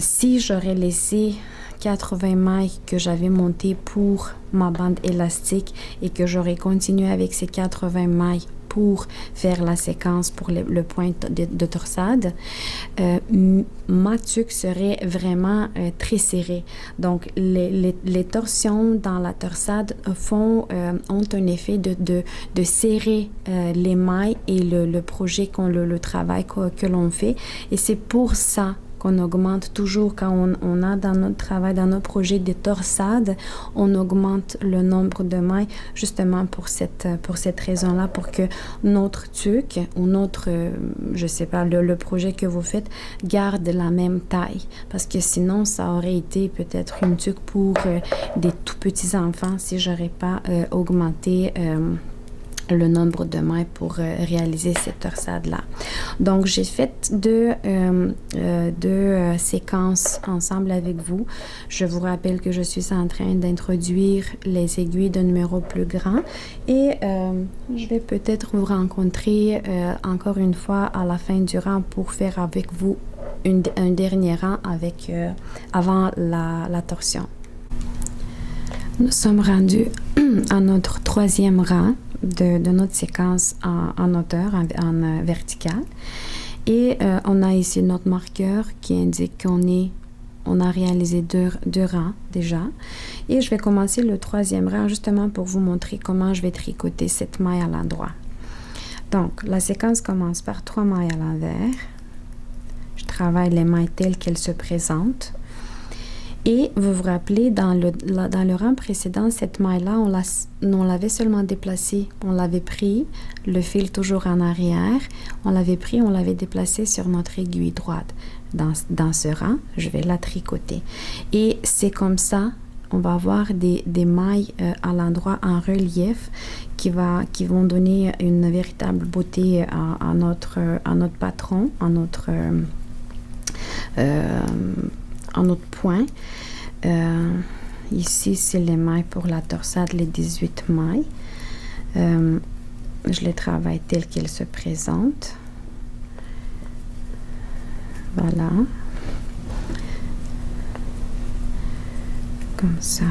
si j'aurais laissé 80 mailles que j'avais montées pour ma bande élastique et que j'aurais continué avec ces 80 mailles pour faire la séquence pour le point de torsade, ma tuque serait vraiment très serrée. Donc, les torsions dans la torsade ont un effet de serrer les mailles et le projet, le travail que l'on fait. Et c'est pour ça qu'on augmente toujours quand on a dans notre travail, dans nos projets de torsade, on augmente le nombre de mailles justement pour cette raison-là, pour que notre tuque ou notre, je sais pas, le projet que vous faites garde la même taille. Parce que sinon, ça aurait été peut-être une tuque pour des tout petits enfants si j'aurais pas augmenté le nombre de mailles pour réaliser cette torsade-là. Donc, j'ai fait deux séquences ensemble avec vous. Je vous rappelle que je suis en train d'introduire les aiguilles de numéro plus grand et je vais peut-être vous rencontrer encore une fois à la fin du rang pour faire avec vous un dernier rang avant la torsion. Nous sommes rendus à notre 3e rang de notre séquence en hauteur, en verticale. Et on a ici notre marqueur qui indique qu'on est on a réalisé deux rangs déjà. Et je vais commencer le troisième rang justement pour vous montrer comment je vais tricoter cette maille à l'endroit. Donc, la séquence commence par 3 mailles à l'envers. Je travaille les mailles telles qu'elles se présentent. Et vous vous rappelez, dans le rang précédent, cette maille-là, on l'avait seulement déplacée. On l'avait pris, le fil toujours en arrière. On l'avait pris, on l'avait déplacé sur notre aiguille droite. Dans ce rang, je vais la tricoter. Et c'est comme ça, on va avoir des mailles à l'endroit en relief qui vont donner une véritable beauté à notre patron, à notre point. Ici, c'est les mailles pour la torsade, les 18 mailles. Je les travaille telles qu'elles se présentent. Voilà. Comme ça.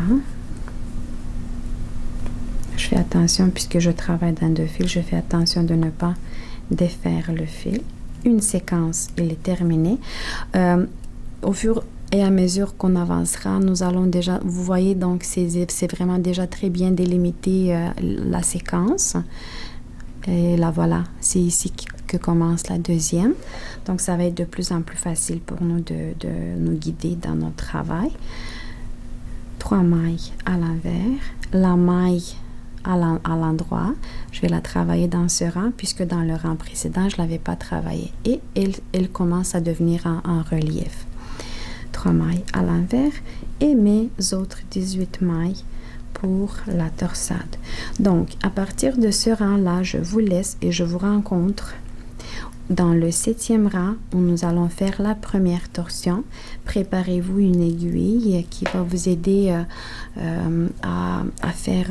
Je fais attention, puisque je travaille dans 2 fils, je fais attention de ne pas défaire le fil. Une séquence, elle est terminée. Au fur et à mesure qu'on avancera, nous allons déjà, vous voyez, donc c'est vraiment déjà très bien délimité la séquence. Et là, voilà, c'est ici que commence la deuxième. Donc, ça va être de plus en plus facile pour nous de nous guider dans notre travail. 3 mailles à l'envers. La maille à l'endroit, je vais la travailler dans ce rang, puisque dans le rang précédent, je ne l'avais pas travaillé. Et elle commence à devenir en relief. 3 mailles à l'envers et mes autres 18 mailles pour la torsade. Donc, à partir de ce rang-là, je vous laisse et je vous rencontre dans le 7e rang où nous allons faire la première torsion. Préparez-vous une aiguille qui va vous aider à faire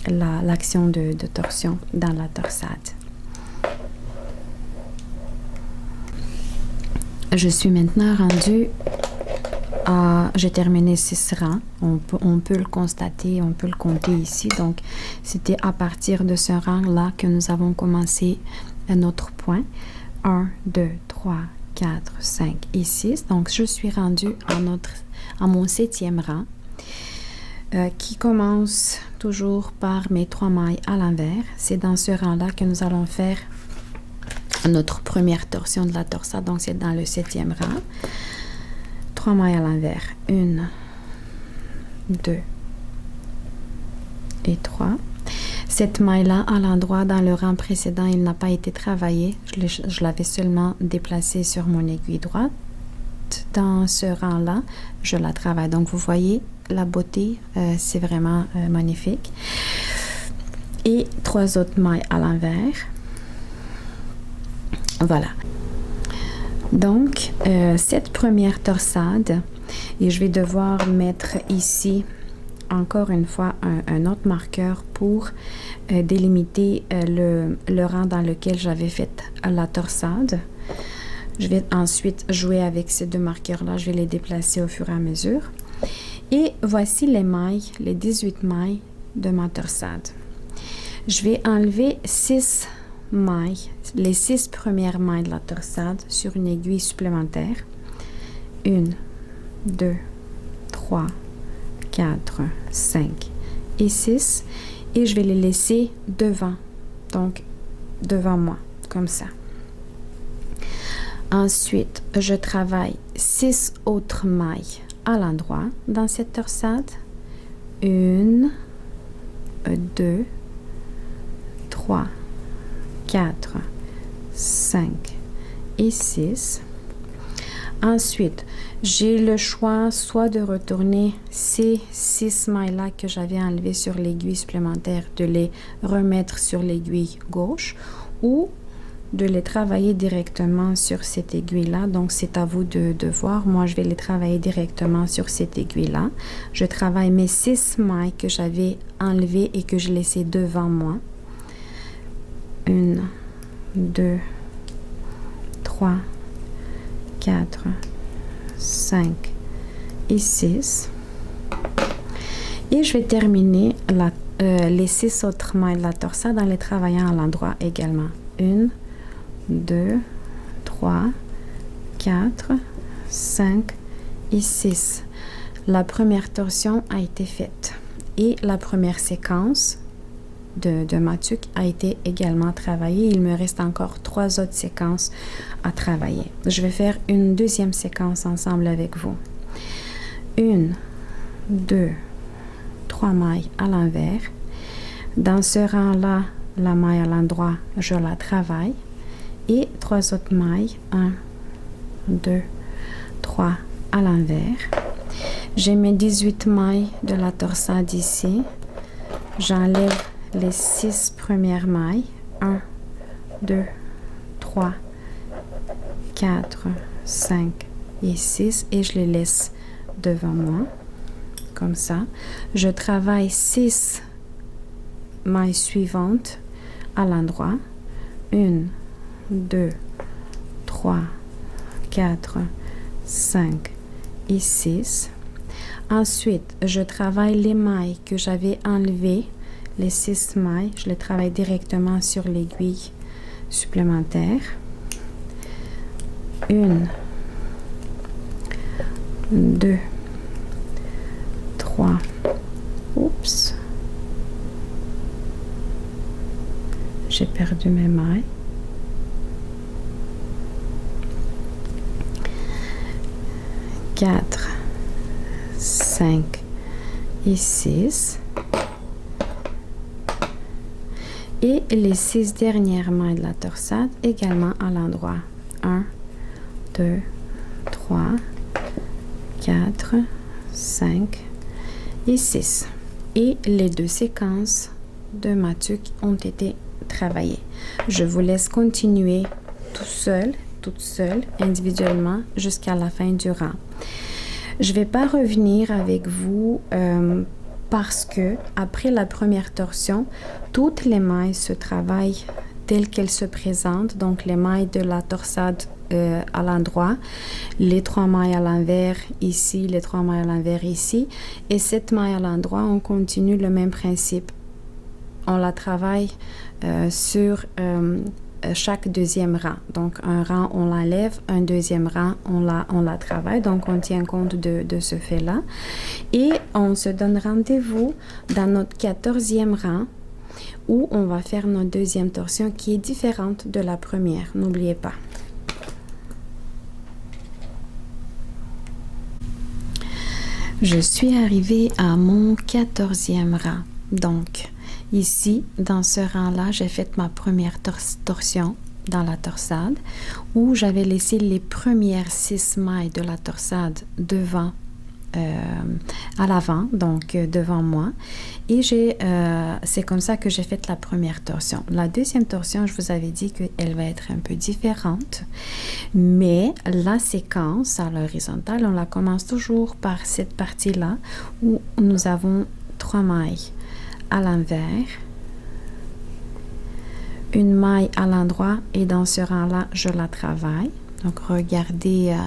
l'action de torsion dans la torsade. Je suis maintenant rendue j'ai terminé 6 rangs. On peut le constater, on peut le compter ici. Donc, c'était à partir de ce rang-là que nous avons commencé notre point. 1, 2, 3, 4, 5 et 6. Donc, je suis rendue à mon 7e rang qui commence toujours par mes 3 mailles à l'envers. C'est dans ce rang-là que nous allons faire notre première torsion de la torsade. Donc, c'est dans le 7e rang. 3 mailles à l'envers. 1, 2 et 3. Cette maille-là, à l'endroit dans le rang précédent, il n'a pas été travaillé. Je l'avais seulement déplacée sur mon aiguille droite. Dans ce rang-là, je la travaille. Donc, vous voyez, la beauté, c'est vraiment magnifique. Et 3 autres mailles à l'envers. Voilà. Donc, cette première torsade, et je vais devoir mettre ici, encore une fois, un autre marqueur pour délimiter le rang dans lequel j'avais fait la torsade. Je vais ensuite jouer avec ces 2 marqueurs-là. Je vais les déplacer au fur et à mesure. Et voici les mailles, les 18 mailles de ma torsade. Je vais enlever 6 mailles, les 6 premières mailles de la torsade sur une aiguille supplémentaire. 1, 2, 3, 4, 5 et 6. Et je vais les laisser devant, donc devant moi, comme ça. Ensuite, je travaille 6 autres mailles à l'endroit dans cette torsade. 1, 2, 3, 4, 5 et 6. Ensuite, j'ai le choix soit de retourner ces 6 mailles-là que j'avais enlevées sur l'aiguille supplémentaire, de les remettre sur l'aiguille gauche, ou de les travailler directement sur cette aiguille-là. Donc, c'est à vous de voir. Moi, je vais les travailler directement sur cette aiguille-là. Je travaille mes 6 mailles que j'avais enlevées et que je laissais devant moi. 1, 2, 3, 4, 5 et 6. Et je vais terminer les 6 autres mailles de la torsade en les travaillant à l'endroit également. 1, 2, 3, 4, 5 et 6. La première torsion a été faite et la première séquence de Matuk a été également travaillée. Il me reste encore 3 autres séquences à travailler. Je vais faire une deuxième séquence ensemble avec vous. 1, 2, 3 mailles à l'envers. Dans ce rang-là, la maille à l'endroit, je la travaille. Et 3 autres mailles. 1, 2, 3 à l'envers. J'ai mes 18 mailles de la torsade ici. J'enlève les 6 premières mailles. 1, 2, 3, 4, 5 et 6 et je les laisse devant moi. Comme ça. Je travaille 6 mailles suivantes à l'endroit. 1, 2, 3, 4, 5 et 6. Ensuite, je travaille les mailles que j'avais enlevées, les 6 mailles, je les travaille directement sur l'aiguille supplémentaire. 1, 2, 3. Oups. J'ai perdu mes mailles. 4, 5 et 6. Et les 6 dernières mailles de la torsade également à l'endroit. 1, 2, 3, 4, 5 et 6. Et les 2 séquences de Matuk ont été travaillées. Je vous laisse continuer tout seul, toute seule, individuellement, jusqu'à la fin du rang. Je ne vais pas revenir avec vous parce que après la première torsion, toutes les mailles se travaillent telles qu'elles se présentent. Donc, les mailles de la torsade à l'endroit, les 3 mailles à l'envers ici, les 3 mailles à l'envers ici. Et cette maille à l'endroit, on continue le même principe. On la travaille sur chaque deuxième rang. Donc, un rang, on l'enlève, un deuxième rang, on la travaille. Donc, on tient compte de ce fait-là. Et on se donne rendez-vous dans notre 14e rang où on va faire notre deuxième torsion qui est différente de la première. N'oubliez pas. Je suis arrivée à mon 14e rang. Donc, ici, dans ce rang-là, j'ai fait ma première torsion dans la torsade où j'avais laissé les premières 6 mailles de la torsade devant, à l'avant, donc devant moi. Et c'est comme ça que j'ai fait la première torsion. La deuxième torsion, je vous avais dit qu'elle va être un peu différente, mais la séquence à l'horizontale, on la commence toujours par cette partie-là où nous avons 3 mailles à l'envers, une maille à l'endroit et dans ce rang-là, je la travaille. Donc, regardez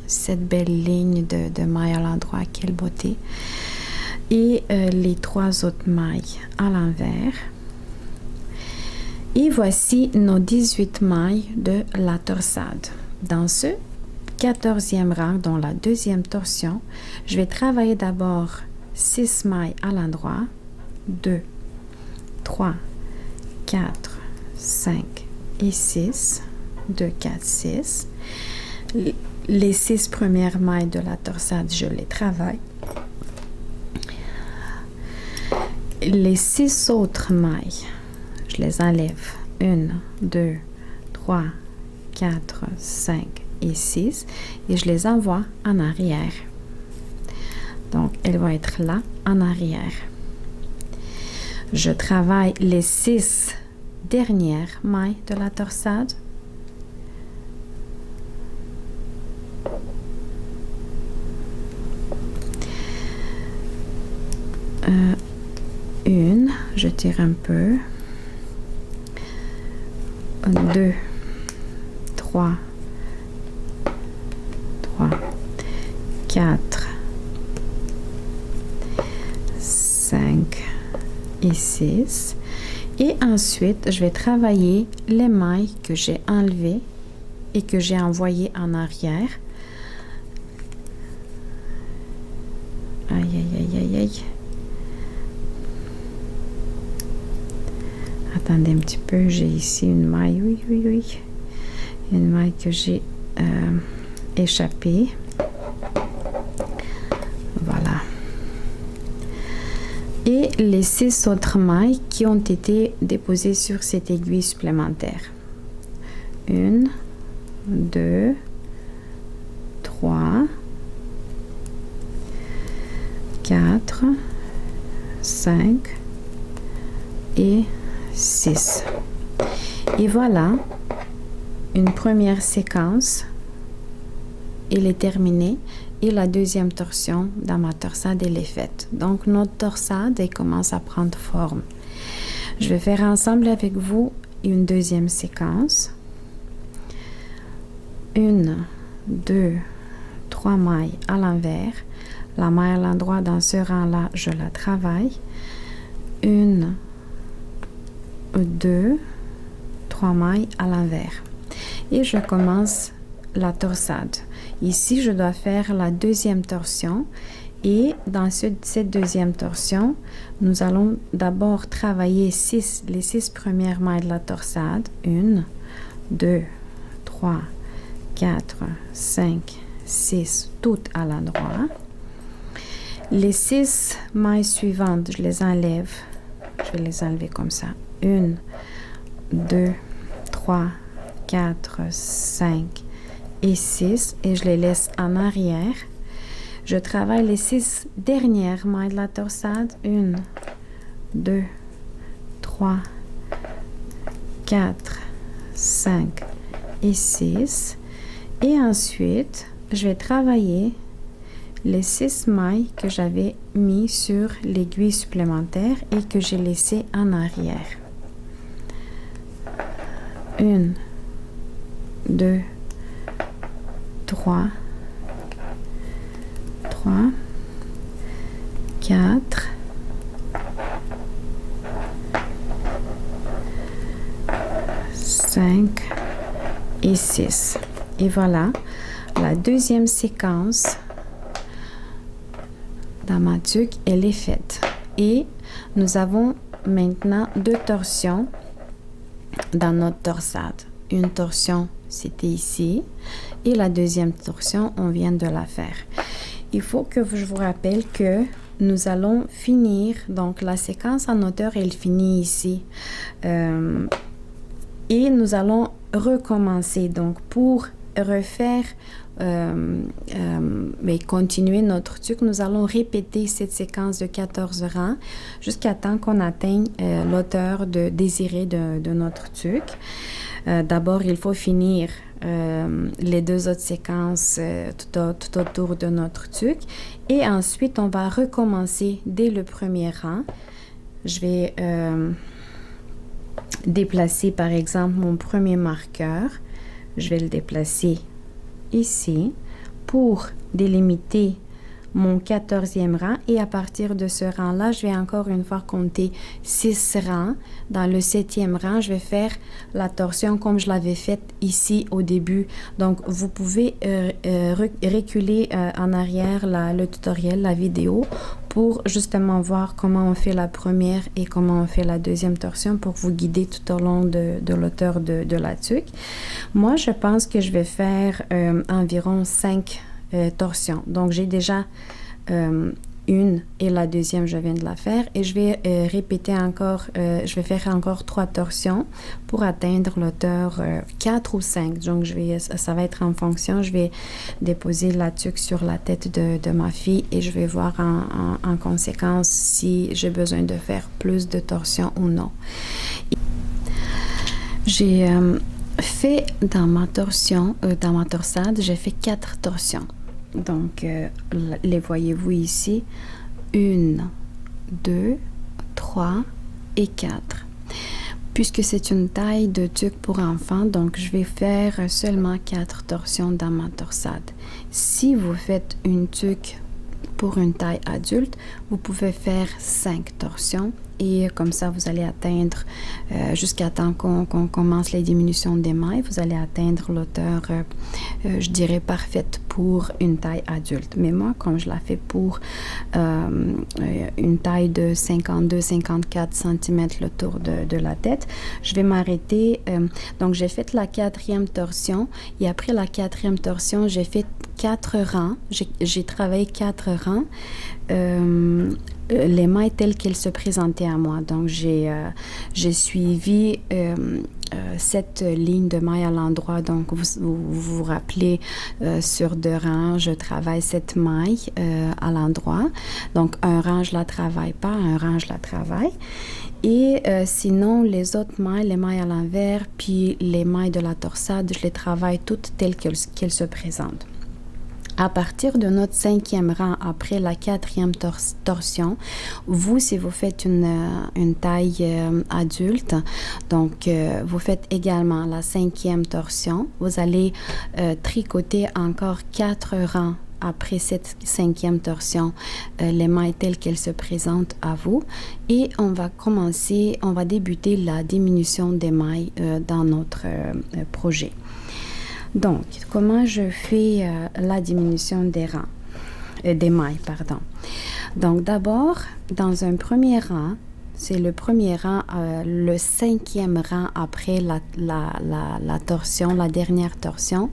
cette belle ligne de mailles à l'endroit, quelle beauté. Et les 3 autres mailles à l'envers. Et voici nos 18 mailles de la torsade. Dans ce 14e rang, dans la deuxième torsion, je vais travailler d'abord 6 mailles à l'endroit. 2, 3, 4, 5 et 6. 2, 4, 6. Les 6 premières mailles de la torsade, je les travaille. Les 6 autres mailles, je les enlève. 1, 2, 3, 4, 5 et 6. Et je les envoie en arrière. Donc, elle va être là, en arrière. Je travaille les 6 dernières mailles de la torsade. Une, je tire un peu. 2, 3, 4, 5 et 6. Et ensuite, je vais travailler les mailles que j'ai enlevées et que j'ai envoyées en arrière. maille. Attendez un petit peu, j'ai ici une maille, oui. Une maille que j'ai échappée. Voilà. Et les 6 autres mailles qui ont été déposées sur cette aiguille supplémentaire. 1, 2, 3, 4, 5 et 6. Et voilà, une première séquence, elle est terminée et la deuxième torsion dans ma torsade, elle est faite. Donc notre torsade, elle commence à prendre forme. Je vais faire ensemble avec vous une deuxième séquence. 1, 2, 3 mailles à l'envers. La maille à l'endroit dans ce rang-là, je la travaille. 1, 2, 3 mailles à l'envers. Et je commence la torsade. Ici, je dois faire la deuxième torsion. Et dans cette deuxième torsion, nous allons d'abord travailler les 6 premières mailles de la torsade. 1, 2, 3, 4, 5, 6, toutes à l'endroit. Les 6 mailles suivantes, je les enlève. Je vais les enlever comme ça. 1, 2, 3, 4, 5 et 6. Et je les laisse en arrière. Je travaille les 6 dernières mailles de la torsade. 1, 2, 3, 4, 5 et 6. Et ensuite, je vais travailler les 6 mailles que j'avais mis sur l'aiguille supplémentaire et que j'ai laissé en arrière. 1, 2, 3, 4, 5 et 6. Et voilà, la deuxième séquence dans ma tuque, elle est faite. Et nous avons maintenant 2 torsions dans notre torsade. Une torsion, c'était ici. Et la deuxième torsion, on vient de la faire. Il faut que je vous rappelle que nous allons finir, donc la séquence en hauteur, elle finit ici. Et nous allons recommencer. Donc, pour refaire, mais continuer notre tuque, nous allons répéter cette séquence de 14 rangs jusqu'à temps qu'on atteigne l'hauteur désirée de notre tuque. D'abord, il faut finir les 2 autres séquences tout autour de notre tuque. Et ensuite, on va recommencer dès le premier rang. Je vais déplacer, par exemple, mon premier marqueur. Je vais le déplacer ici pour délimiter mon 14e rang. Et à partir de ce rang-là, je vais encore une fois compter 6 rangs. Dans le 7e rang, je vais faire la torsion comme je l'avais faite ici au début. Donc, vous pouvez reculer en arrière le tutoriel, la vidéo, pour justement voir comment on fait la première et comment on fait la deuxième torsion pour vous guider tout au long de l'auteur de la tuque. Moi, je pense que je vais faire environ 5 torsions. Donc, j'ai déjà une et la deuxième, je viens de la faire. Et je vais répéter encore, je vais faire encore 3 torsions pour atteindre l'auteur 4 ou 5. Donc, ça va être en fonction. Je vais déposer la tuque sur la tête de ma fille et je vais voir en conséquence si j'ai besoin de faire plus de torsions ou non. J'ai fait dans ma torsade, j'ai fait 4 torsions. Donc, les voyez-vous ici, 1, 2, 3 et 4. Puisque c'est une taille de tuque pour enfants, donc je vais faire seulement 4 torsions dans ma torsade. Si vous faites une tuque pour une taille adulte, vous pouvez faire 5 torsions et comme ça, vous allez atteindre, jusqu'à temps qu'on commence les diminutions d'émail, vous allez atteindre l'hauteur, je dirais, parfaite pour une taille adulte. Mais moi, comme je la fais pour une taille de 52-54 cm le tour de la tête, je vais m'arrêter. Donc, j'ai fait la 4e torsion et après la 4e torsion, j'ai fait 4 rangs. J'ai travaillé 4 rangs. Les mailles telles qu'elles se présentaient à moi. Donc, j'ai suivi cette ligne de maille à l'endroit. Donc, vous rappelez, sur 2 rangs, je travaille cette maille à l'endroit. Donc, un rang, je la travaille pas, un rang, je la travaille. Et sinon, les autres mailles, les mailles à l'envers, puis les mailles de la torsade, je les travaille toutes telles qu'elles se présentent. À partir de notre 5e rang, après la 4e torsion, vous, si vous faites une taille adulte, donc vous faites également la 5e torsion. Vous allez tricoter encore 4 rangs après cette 5e torsion, les mailles telles qu'elles se présentent à vous. Et on va débuter la diminution des mailles dans notre projet. Donc, comment je fais la diminution des rangs, des mailles, pardon. Donc, d'abord, dans un premier rang, c'est le premier rang, le 5e rang après la torsion, la dernière torsion,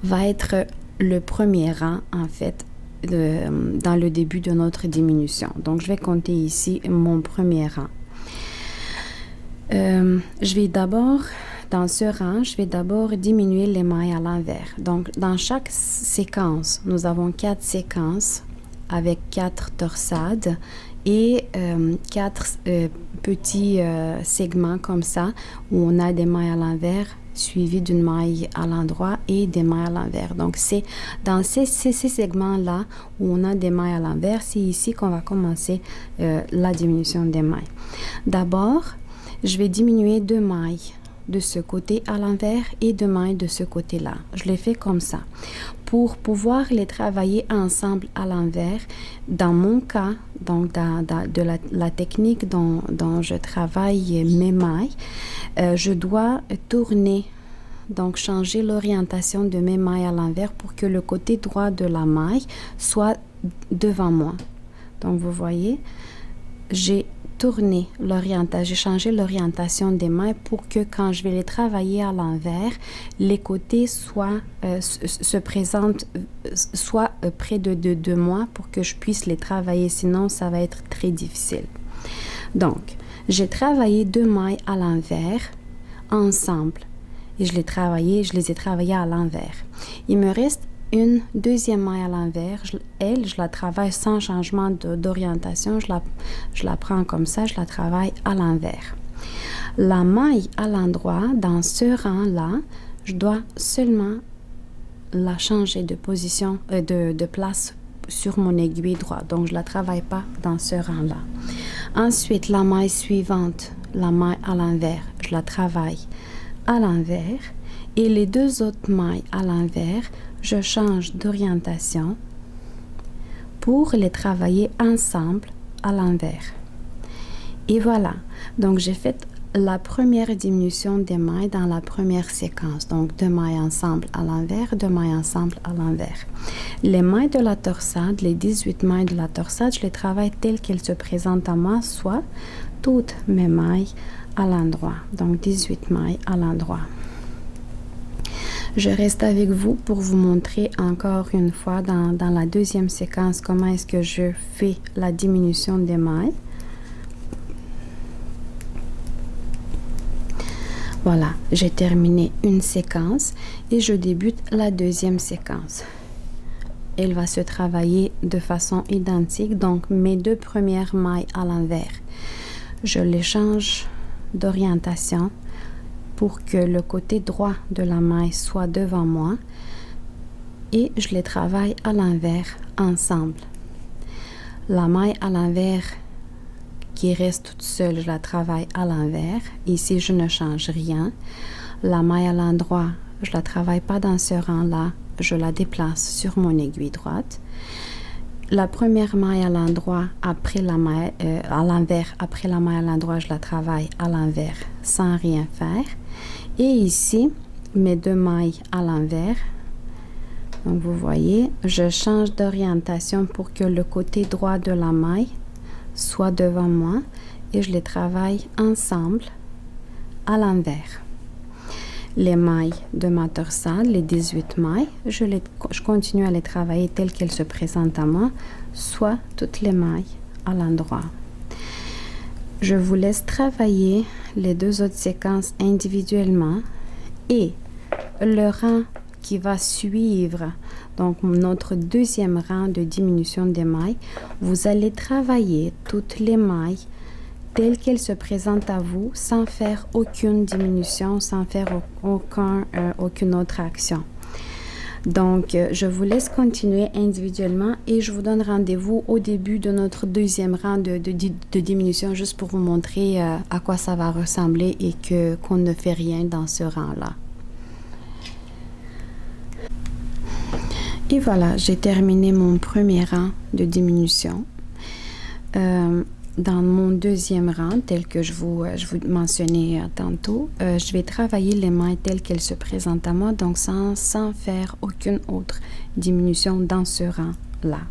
va être le premier rang, en fait, dans le début de notre diminution. Donc, je vais compter ici mon premier rang. Dans ce rang, je vais d'abord diminuer les mailles à l'envers. Donc, dans chaque séquence, nous avons 4 séquences avec 4 torsades et 4 petits segments comme ça, où on a des mailles à l'envers suivies d'une maille à l'endroit et des mailles à l'envers. Donc, c'est dans ces segments-là où on a des mailles à l'envers, c'est ici qu'on va commencer la diminution des mailles. D'abord, je vais diminuer 2 mailles de ce côté à l'envers et 2 mailles de ce côté-là. Je les fais comme ça. Pour pouvoir les travailler ensemble à l'envers, dans mon cas, donc de la technique dont je travaille mes mailles, je dois tourner, donc changer l'orientation de mes mailles à l'envers pour que le côté droit de la maille soit devant moi. Donc, vous voyez, j'ai changé l'orientation des mailles pour que quand je vais les travailler à l'envers, les côtés se présentent soit près de moi pour que je puisse les travailler, sinon ça va être très difficile. Donc, j'ai travaillé 2 mailles à l'envers ensemble et je les ai travaillées à l'envers. Il me reste une 2e maille à l'envers. Je la travaille sans changement d'orientation. Je la prends comme ça, je la travaille à l'envers. La maille à l'endroit, dans ce rang-là, je dois seulement la changer de position, de place sur mon aiguille droite. Donc, je ne la travaille pas dans ce rang-là. Ensuite, la maille suivante, la maille à l'envers, je la travaille à l'envers. Et les 2 autres mailles à l'envers, je change d'orientation pour les travailler ensemble à l'envers. Et voilà. Donc, j'ai fait la première diminution des mailles dans la première séquence. Donc, 2 mailles ensemble à l'envers, 2 mailles ensemble à l'envers. Les mailles de la torsade, les 18 mailles de la torsade, je les travaille telles qu'elles se présentent à moi, soit toutes mes mailles à l'endroit. Donc, 18 mailles à l'endroit. Je reste avec vous pour vous montrer encore une fois dans la 2e séquence comment est-ce que je fais la diminution des mailles. Voilà, j'ai terminé une séquence et je débute la 2e séquence. Elle va se travailler de façon identique, donc mes 2 premières mailles à l'envers. Je les change d'orientation pour que le côté droit de la maille soit devant moi et je les travaille à l'envers ensemble. La maille à l'envers qui reste toute seule, je la travaille à l'envers. Ici, je ne change rien. La maille à l'endroit, je ne la travaille pas dans ce rang-là, je la déplace sur mon aiguille droite. La première maille à l'endroit après la maille à l'envers, après la maille à l'endroit, je la travaille à l'envers sans rien faire. Et ici, mes 2 mailles à l'envers. Donc vous voyez, je change d'orientation pour que le côté droit de la maille soit devant moi et je les travaille ensemble à l'envers. Les mailles de ma torsade, les 18 mailles, je continue à les travailler telles qu'elles se présentent à moi, soit toutes les mailles à l'endroit. Je vous laisse travailler les 2 autres séquences individuellement et le rang qui va suivre, donc notre deuxième rang de diminution des mailles, vous allez travailler toutes les mailles telles qu'elles se présentent à vous, sans faire aucune diminution, sans faire aucune autre action. Donc, je vous laisse continuer individuellement et je vous donne rendez-vous au début de notre deuxième rang de diminution, juste pour vous montrer à quoi ça va ressembler et qu'on ne fait rien dans ce rang-là. Et voilà, j'ai terminé mon premier rang de diminution. Dans mon deuxième rang, tel que je vous mentionnais tantôt, je vais travailler les mailles telles qu'elles se présentent à moi, donc sans faire aucune autre diminution dans ce rang-là.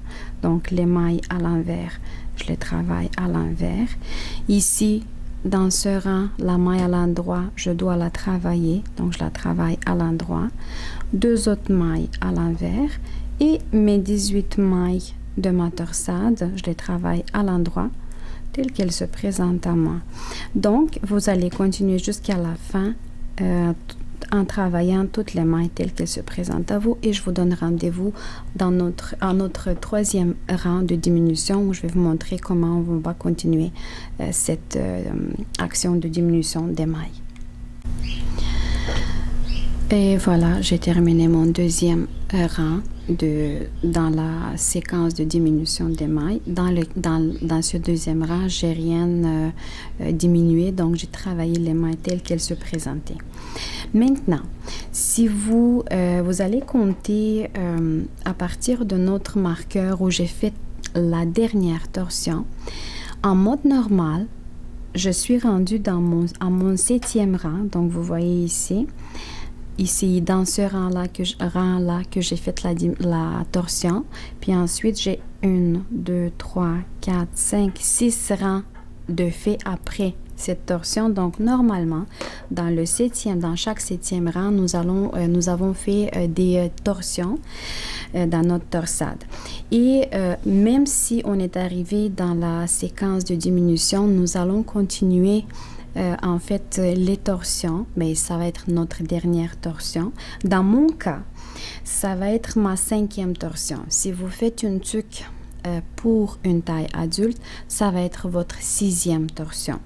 Donc, les mailles à l'envers, je les travaille à l'envers. Ici, dans ce rang, la maille à l'endroit, je dois la travailler, donc je la travaille à l'endroit. 2 autres mailles à l'envers et mes 18 mailles de ma torsade, je les travaille à l'endroit telles qu'elles se présentent à moi. Donc, vous allez continuer jusqu'à la fin en travaillant toutes les mailles telles qu'elles se présentent à vous et je vous donne rendez-vous dans notre troisième rang de diminution où je vais vous montrer comment on va continuer cette action de diminution des mailles. Et voilà, j'ai terminé mon deuxième rang dans la séquence de diminution des mailles. Dans ce deuxième rang, j'ai rien diminué, donc j'ai travaillé les mailles telles qu'elles se présentaient. Maintenant, si vous allez compter à partir de notre marqueur où j'ai fait la dernière torsion, en mode normal, je suis rendue à mon 7e rang, donc vous voyez ici dans ce rang-là que j'ai fait la torsion. Puis ensuite, j'ai 1, 2, 3, 4, 5, 6 rangs de fait après cette torsion. Donc, normalement, dans chaque 7e rang, nous avons fait des torsions dans notre torsade. Et même si on est arrivé dans la séquence de diminution, nous allons continuer en fait, les torsions, mais ça va être notre dernière torsion. Dans mon cas, ça va être ma 5e torsion. Si vous faites une tuque pour une taille adulte, ça va être votre 6e torsion.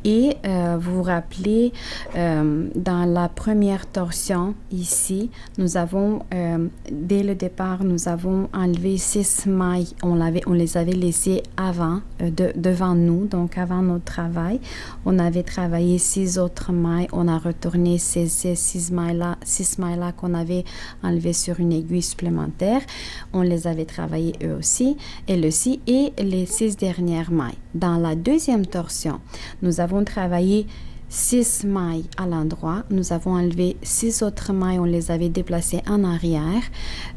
Et vous vous rappelez, dans la première torsion, ici, nous avons, dès le départ, nous avons enlevé 6 mailles. On les avait laissées devant nous, donc avant notre travail. On avait travaillé 6 autres mailles. On a retourné ces 6 mailles-là qu'on avait enlevées sur une aiguille supplémentaire. On les avait travaillées eux aussi. Et les 6 dernières mailles. Dans la deuxième torsion, nous avons travaillé 6 mailles à l'endroit. Nous avons enlevé 6 autres mailles, on les avait déplacées en arrière.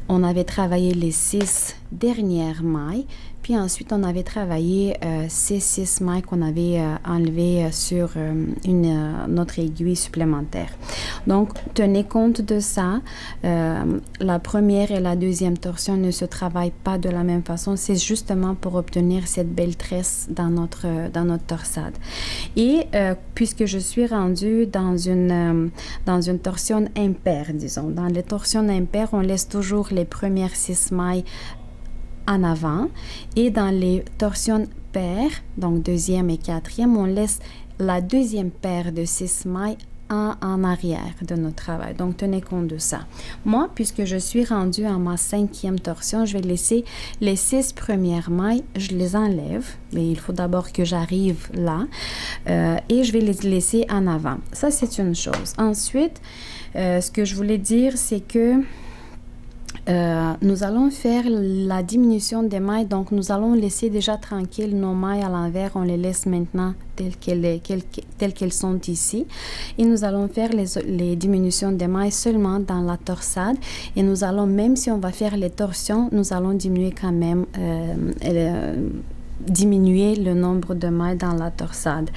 On avait travaillé les 6 dernières mailles. Puis ensuite, on avait travaillé ces 6 mailles qu'on avait enlevées sur notre aiguille supplémentaire. Donc, tenez compte de ça. La première et la deuxième torsion ne se travaillent pas de la même façon. C'est justement pour obtenir cette belle tresse dans notre torsade. Et puisque je suis rendue dans une torsion impaire, disons. Dans les torsions impaires, on laisse toujours les premières 6 mailles en avant et dans les torsions paires, donc deuxième et quatrième, on laisse la deuxième paire de 6 mailles en arrière de notre travail. Donc, tenez compte de ça. Moi, puisque je suis rendue à ma 5e torsion, je vais laisser les 6 premières mailles, je les enlève, mais il faut d'abord que j'arrive là et je vais les laisser en avant. Ça, c'est une chose. Ensuite, ce que je voulais dire, c'est que Nous allons faire la diminution des mailles, donc nous allons laisser déjà tranquille nos mailles à l'envers, on les laisse maintenant telles qu'elles sont ici, et nous allons faire les diminutions des mailles seulement dans la torsade, et nous allons, même si on va faire les torsions, nous allons diminuer quand même diminuer le nombre de mailles dans la torsade.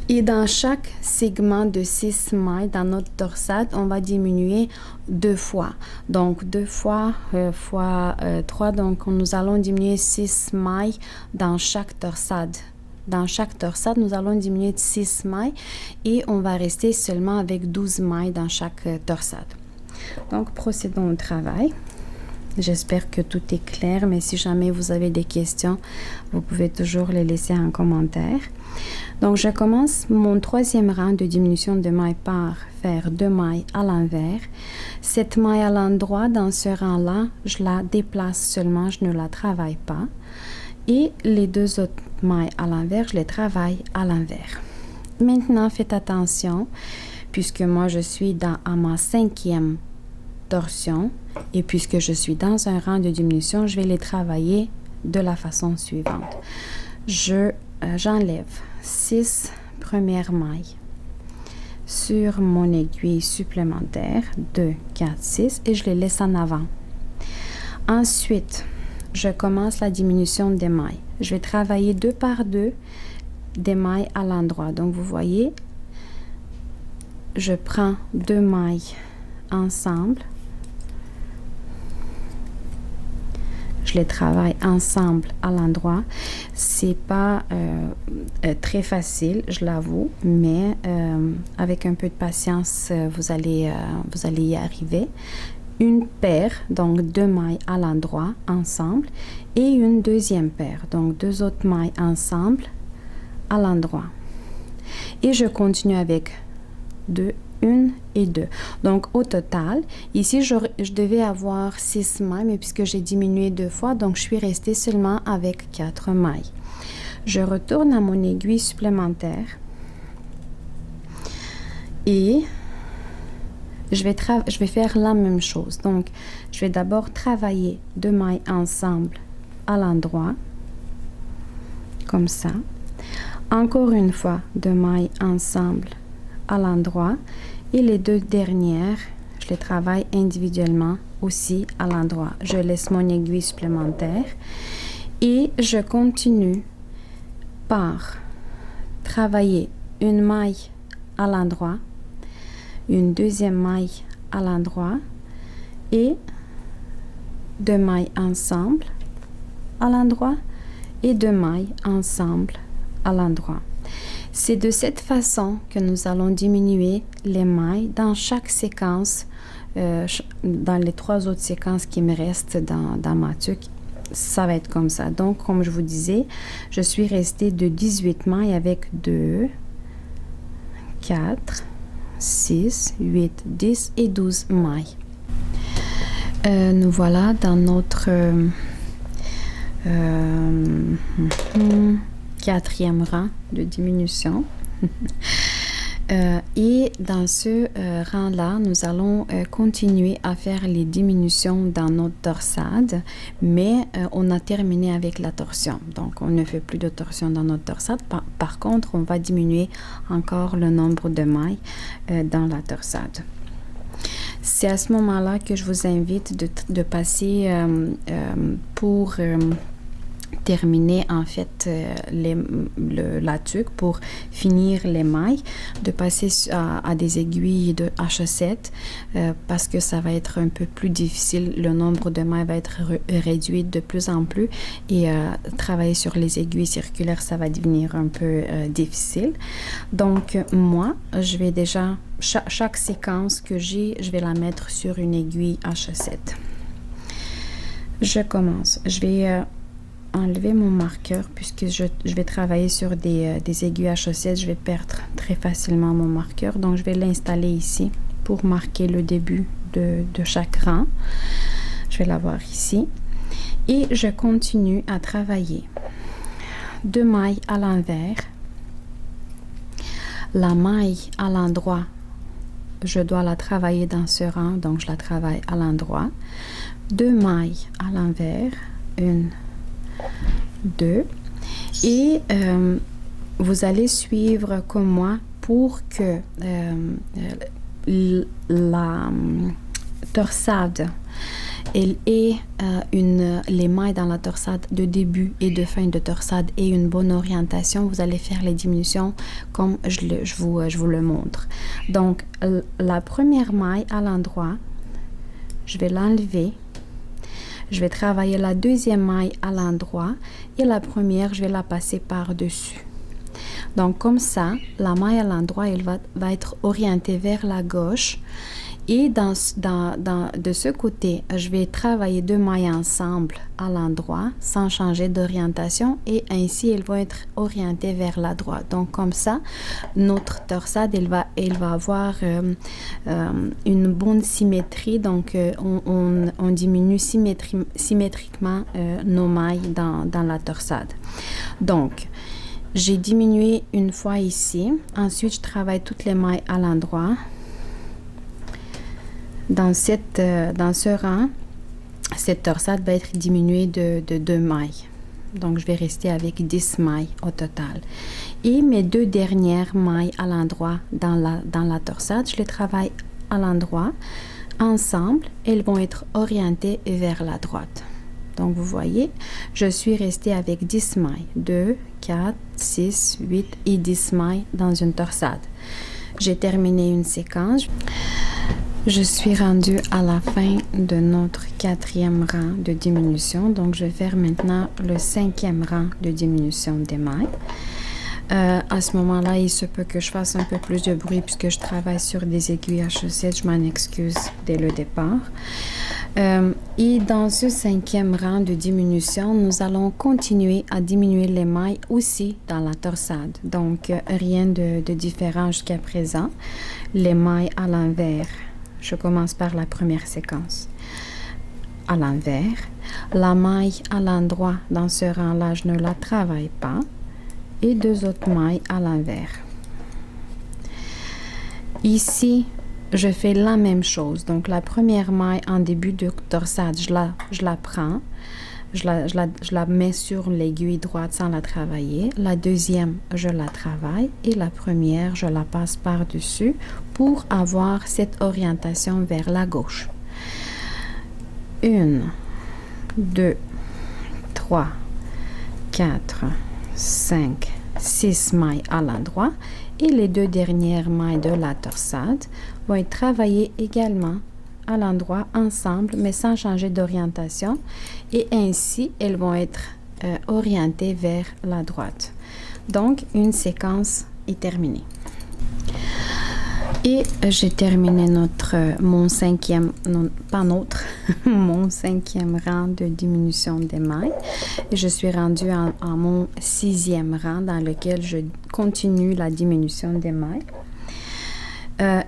Et dans chaque segment de 6 mailles dans notre torsade, on va diminuer 2 fois. Donc 2 fois fois 3, donc nous allons diminuer 6 mailles dans chaque torsade. Dans chaque torsade, nous allons diminuer 6 mailles et on va rester seulement avec 12 mailles dans chaque torsade. Donc procédons au travail. J'espère que tout est clair, mais si jamais vous avez des questions, vous pouvez toujours les laisser en commentaire. Donc, je commence mon 3e rang de diminution de mailles par faire 2 mailles à l'envers. Cette maille à l'endroit, dans ce rang-là, je la déplace seulement, je ne la travaille pas. Et les 2 autres mailles à l'envers, je les travaille à l'envers. Maintenant, faites attention, puisque moi, je suis à ma 5e torsion, et puisque je suis dans un rang de diminution, je vais les travailler de la façon suivante. J'enlève 6 premières mailles sur mon aiguille supplémentaire, 2, 4, 6, et je les laisse en avant. Ensuite, je commence la diminution des mailles. Je vais travailler 2 par 2 des mailles à l'endroit. Donc, vous voyez, je prends 2 mailles ensemble. Je les travaille ensemble à l'endroit. C'est pas très facile, je l'avoue, mais avec un peu de patience, vous allez y arriver. Une paire, donc 2 mailles à l'endroit ensemble, et une deuxième paire, donc 2 autres mailles ensemble à l'endroit. Et je continue avec 2, 1 et 2. Donc, au total, ici, je devais avoir 6 mailles, mais puisque j'ai diminué 2 fois, donc je suis restée seulement avec 4 mailles. Je retourne à mon aiguille supplémentaire et je vais faire la même chose. Donc, je vais d'abord travailler 2 mailles ensemble à l'endroit, comme ça. Encore une fois, 2 mailles ensemble à l'endroit, et les 2 dernières, je les travaille individuellement aussi à l'endroit. Je laisse mon aiguille supplémentaire et je continue par travailler une maille à l'endroit, une deuxième maille à l'endroit et 2 mailles ensemble à l'endroit et 2 mailles ensemble à l'endroit. C'est de cette façon que nous allons diminuer les mailles dans chaque séquence, dans les 3 autres séquences qui me restent dans ma tuque. Ça va être comme ça. Donc, comme je vous disais, je suis restée de 18 mailles avec 2, 4, 6, 8, 10 et 12 mailles. Nous voilà dans notre 4e rang de diminution. Et dans ce rang-là, nous allons continuer à faire les diminutions dans notre torsade, mais on a terminé avec la torsion. Donc, on ne fait plus de torsion dans notre torsade. Par contre, on va diminuer encore le nombre de mailles dans la torsade. C'est à ce moment-là que je vous invite de passer pour terminer en fait la tuque, pour finir les mailles, de passer à des aiguilles de H7 parce que ça va être un peu plus difficile. Le nombre de mailles va être réduit de plus en plus et travailler sur les aiguilles circulaires, ça va devenir un peu difficile. Donc moi, je vais déjà, chaque séquence que j'ai, je vais la mettre sur une aiguille H7. Je commence. Je vais enlever mon marqueur puisque je vais travailler sur des aiguilles H7. Je vais perdre très facilement mon marqueur, donc je vais l'installer ici pour marquer le début de chaque rang. Je vais l'avoir ici et je continue à travailler 2 mailles à l'envers, la maille à l'endroit je dois la travailler dans ce rang, donc je la travaille à l'endroit. 2 mailles à l'envers, 1, 2, et vous allez suivre comme moi pour que la torsade elle ait les mailles dans la torsade de début et de fin de torsade et une bonne orientation. Vous allez faire les diminutions comme je vous le montre. Donc, la première maille à l'endroit, je vais l'enlever. Je vais travailler la deuxième maille à l'endroit et la première, je vais la passer par-dessus. Donc, comme ça, la maille à l'endroit, elle va être orientée vers la gauche. Et de ce côté, je vais travailler 2 mailles ensemble à l'endroit sans changer d'orientation et ainsi elles vont être orientées vers la droite. Donc comme ça, notre torsade, elle va avoir une bonne symétrie. Donc on diminue symétriquement nos mailles dans la torsade. Donc, j'ai diminué une fois ici. Ensuite, je travaille toutes les mailles à l'endroit. Dans ce rang, cette torsade va être diminuée de 2 mailles. Donc, je vais rester avec 10 mailles au total. Et mes 2 dernières mailles à l'endroit dans la torsade, je les travaille à l'endroit. Ensemble, elles vont être orientées vers la droite. Donc, vous voyez, je suis restée avec 10 mailles. 2, 4, 6, 8 et 10 mailles dans une torsade. J'ai terminé une séquence. Je suis rendue à la fin de notre 4e rang de diminution. Donc, je vais faire maintenant le 5e rang de diminution des mailles. À ce moment-là, il se peut que je fasse un peu plus de bruit puisque je travaille sur des aiguilles à chaussettes. Je m'en excuse dès le départ. Et dans ce 5e rang de diminution, nous allons continuer à diminuer les mailles aussi dans la torsade. Donc, rien de différent jusqu'à présent. Les mailles à l'envers. Je commence par la première séquence. À l'envers. La maille à l'endroit dans ce rang-là, je ne la travaille pas. Et 2 autres mailles à l'envers. Ici, je fais la même chose. Donc, la première maille en début de torsade, je la prends. Je la mets sur l'aiguille droite sans la travailler. La deuxième, je la travaille. Et la première, je la passe par-dessus pour avoir cette orientation vers la gauche. 1, 2, 3, 4, 5, 6 mailles à l'endroit. Et les 2 dernières mailles de la torsade vont être travaillées également à l'endroit ensemble, mais sans changer d'orientation. Et ainsi, elles vont être orientées vers la droite. Donc, une séquence est terminée. Et j'ai terminé mon 5e rang de diminution des mailles. Et je suis rendue à mon 6e rang dans lequel je continue la diminution des mailles.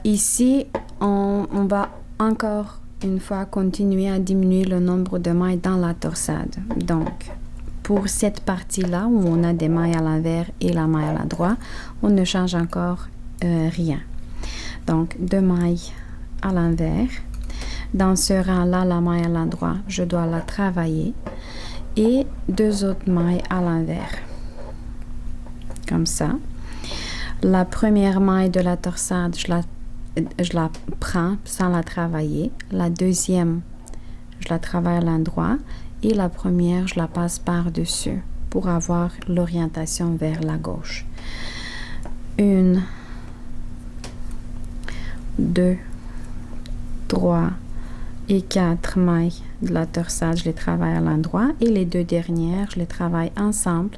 Ici, on va encore une fois continuer à diminuer le nombre de mailles dans la torsade. Donc, pour cette partie-là où on a des mailles à l'envers et la maille à l'endroit, on ne change encore rien. Donc, 2 mailles à l'envers. Dans ce rang-là, la maille à l'endroit, je dois la travailler. Et 2 autres mailles à l'envers. Comme ça. La première maille de la torsade, je la prends sans la travailler. La deuxième, je la travaille à l'endroit. Et la première, je la passe par-dessus pour avoir l'orientation vers la gauche. 1, 2, 3 et 4 mailles de la torsade, je les travaille à l'endroit. Et les 2 dernières, je les travaille ensemble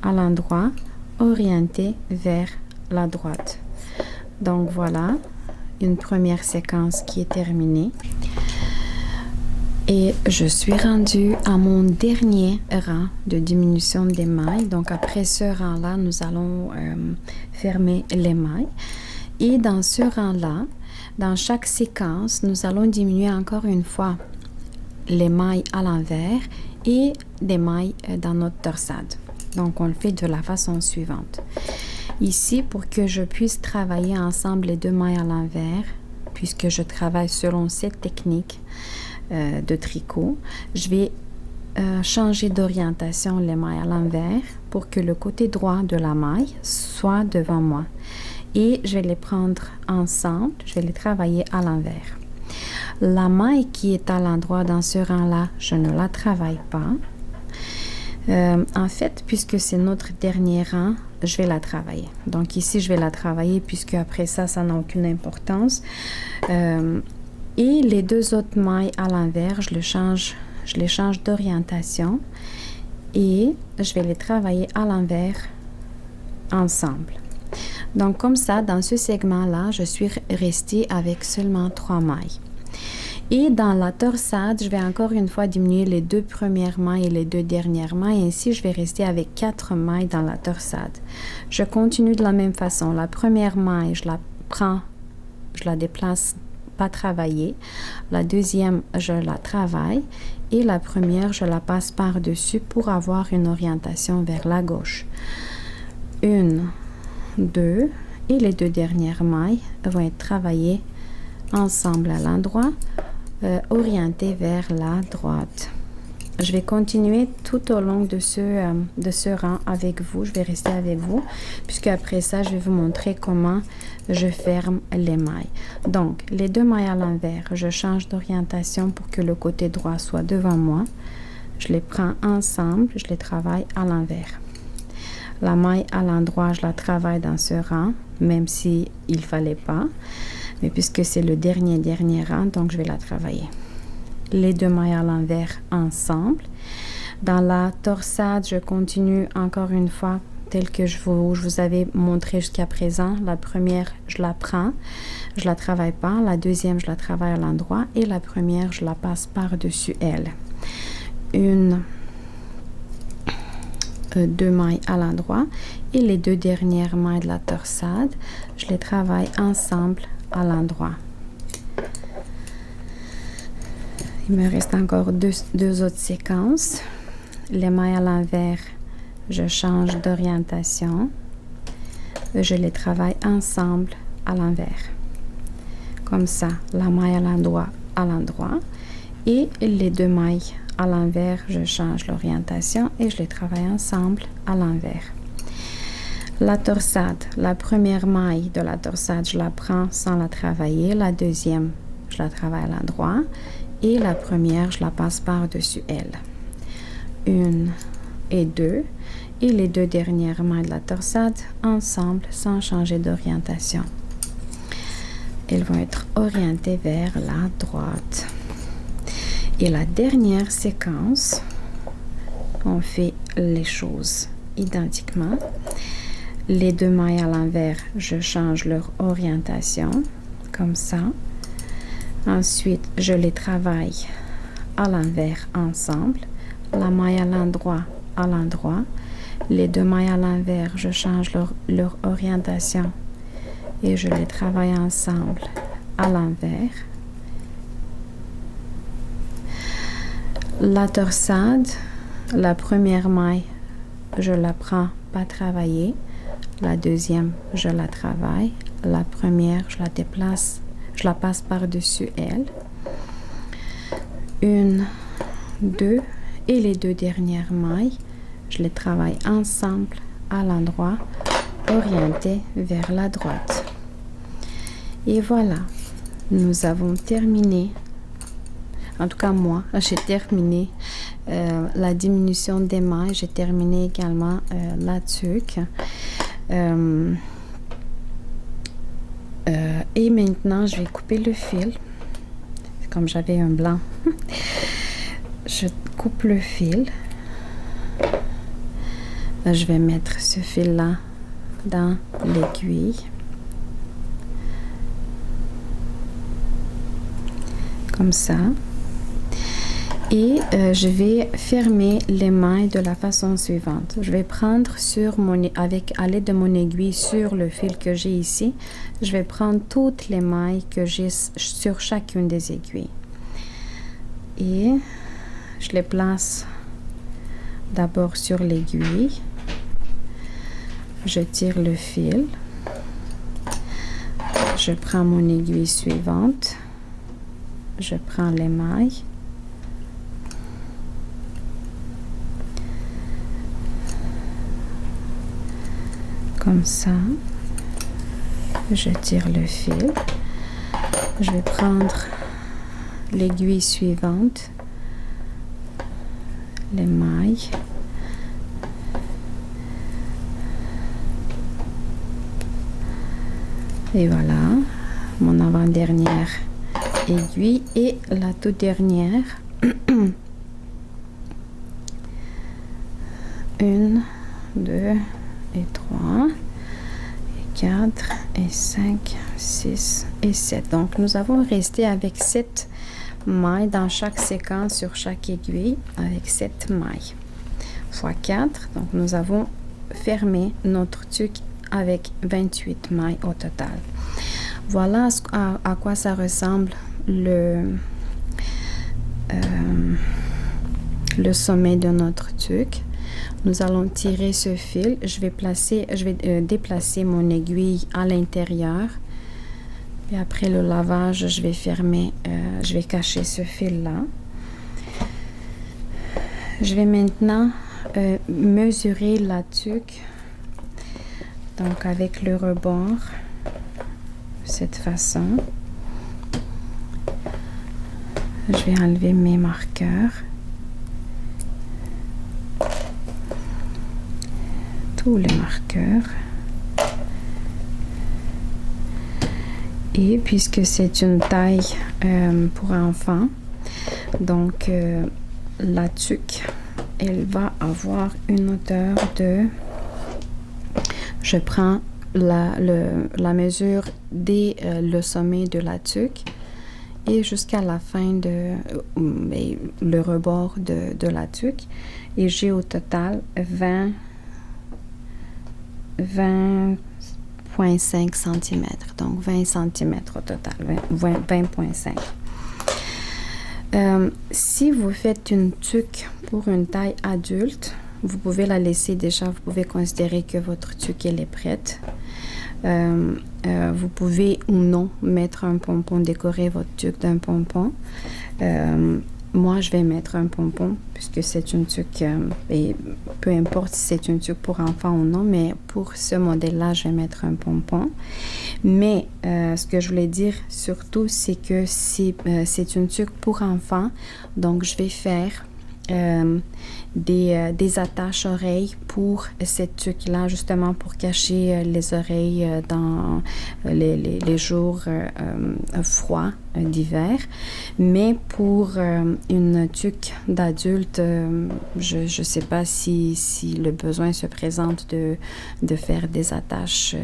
à l'endroit, orienté vers la droite. Donc voilà, une première séquence qui est terminée. Et je suis rendue à mon dernier rang de diminution des mailles. Donc après ce rang-là, nous allons fermer les mailles. Et dans ce rang-là, dans chaque séquence, nous allons diminuer encore une fois les mailles à l'envers et des mailles dans notre torsade. Donc, on le fait de la façon suivante. Ici, pour que je puisse travailler ensemble les 2 mailles à l'envers, puisque je travaille selon cette technique de tricot, je vais changer d'orientation les mailles à l'envers pour que le côté droit de la maille soit devant moi. Et je vais les prendre ensemble, je vais les travailler à l'envers. La maille qui est à l'endroit dans ce rang-là, je ne la travaille pas. En fait, puisque c'est notre dernier rang, je vais la travailler. Donc ici, je vais la travailler puisque après ça, ça n'a aucune importance. Et les 2 autres mailles à l'envers, je les change d'orientation et je vais les travailler à l'envers ensemble. Donc comme ça, dans ce segment-là, je suis restée avec seulement 3 mailles. Et dans la torsade, je vais encore une fois diminuer les 2 premières mailles et les 2 dernières mailles. Ainsi, je vais rester avec 4 mailles dans la torsade. Je continue de la même façon. La première maille, je la prends, je la déplace, pas travailler. La deuxième, je la travaille. Et la première, je la passe par-dessus pour avoir une orientation vers la gauche. 1, 2, et les 2 dernières mailles vont être travaillées ensemble à l'endroit, orientées vers la droite. Je vais continuer tout au long de ce rang avec vous. Je vais rester avec vous, puisque après ça, je vais vous montrer comment je ferme les mailles. Donc, les 2 mailles à l'envers, je change d'orientation pour que le côté droit soit devant moi. Je les prends ensemble, je les travaille à l'envers. La maille à l'endroit, je la travaille dans ce rang, même si il fallait pas. Mais puisque c'est le dernier rang, donc je vais la travailler. Les 2 mailles à l'envers ensemble. Dans la torsade, je continue encore une fois tel que je vous avais montré jusqu'à présent. La première, je la prends, je la travaille pas. La deuxième, je la travaille à l'endroit. Et la première, je la passe par-dessus elle. 2 mailles à l'endroit. Et les 2 dernières mailles de la torsade, je les travaille ensemble à l'endroit. Il me reste encore deux autres séquences. Les mailles à l'envers, je change d'orientation. Je les travaille ensemble à l'envers. Comme ça, la maille à l'endroit. Et les 2 mailles à l'envers, je change l'orientation et je les travaille ensemble à l'envers. La torsade, la première maille de la torsade, je la prends sans la travailler. La deuxième, je la travaille à l'endroit. Et la première, je la passe par-dessus elle. 1 et 2. Et les 2 dernières mailles de la torsade ensemble sans changer d'orientation. Elles vont être orientées vers la droite. Et la dernière séquence, on fait les choses identiquement. Les 2 mailles à l'envers, je change leur orientation, comme ça. Ensuite, je les travaille à l'envers ensemble. La maille à l'endroit. Les 2 mailles à l'envers, je change leur orientation et je les travaille ensemble à l'envers. La torsade, la première maille, je la prends pas travailler. La deuxième, je la travaille. La première, je la déplace, je la passe par-dessus elle. 1, 2 et les 2 dernières mailles, je les travaille ensemble à l'endroit, orienté vers la droite. Et voilà, nous avons terminé. En tout cas, moi, j'ai terminé la diminution des mailles. J'ai terminé également la tuque. Et maintenant, je vais couper le fil. Comme j'avais un blanc, je coupe le fil. Je vais mettre ce fil-là dans l'aiguille. Comme ça. Et je vais fermer les mailles de la façon suivante. Je vais prendre à l'aide de mon aiguille sur le fil que j'ai ici, je vais prendre toutes les mailles que j'ai sur chacune des aiguilles. Et je les place d'abord sur l'aiguille. Je tire le fil. Je prends mon aiguille suivante. Je prends l'émail. Comme ça. Je tire le fil. Je vais prendre l'aiguille suivante, l'émail. Et voilà, mon avant-dernière aiguille et la toute dernière. 1, 2 et 3 et 4 et 5, 6 et 7. Donc, nous avons resté avec 7 mailles dans chaque séquence sur chaque aiguille avec 7 mailles fois 4. Donc, nous avons fermé notre tuque avec 28 mailles au total. Voilà à quoi ça ressemble le sommet de notre tuque. Nous allons tirer ce fil. Je vais déplacer mon aiguille à l'intérieur. Et après le lavage, je vais fermer, je vais cacher ce fil-là. Je vais maintenant mesurer la tuque. Donc, avec le rebord, de cette façon. Je vais enlever mes marqueurs. Tous les marqueurs. Et puisque c'est une taille pour enfants, donc la tuque, elle va avoir une hauteur de... Je prends la mesure dès le sommet de la tuque et jusqu'à la fin de le rebord de la tuque. Et j'ai au total 20,5 cm. Donc 20 cm au total, 20,5. Si vous faites une tuque pour une taille adulte, vous pouvez la laisser déjà, vous pouvez considérer que votre tuque elle est prête. Vous pouvez ou non mettre un pompon, décorer votre tuque d'un pompon. Moi, je vais mettre un pompon puisque c'est une tuque, et peu importe si c'est une tuque pour enfant ou non, mais pour ce modèle-là, je vais mettre un pompon. Mais ce que je voulais dire surtout, c'est que si c'est une tuque pour enfant, donc je vais faire des attaches oreilles pour cette tuque-là, justement pour cacher les oreilles dans les jours froids d'hiver. Mais pour une tuque d'adulte, je ne sais pas si le besoin se présente de faire des attaches,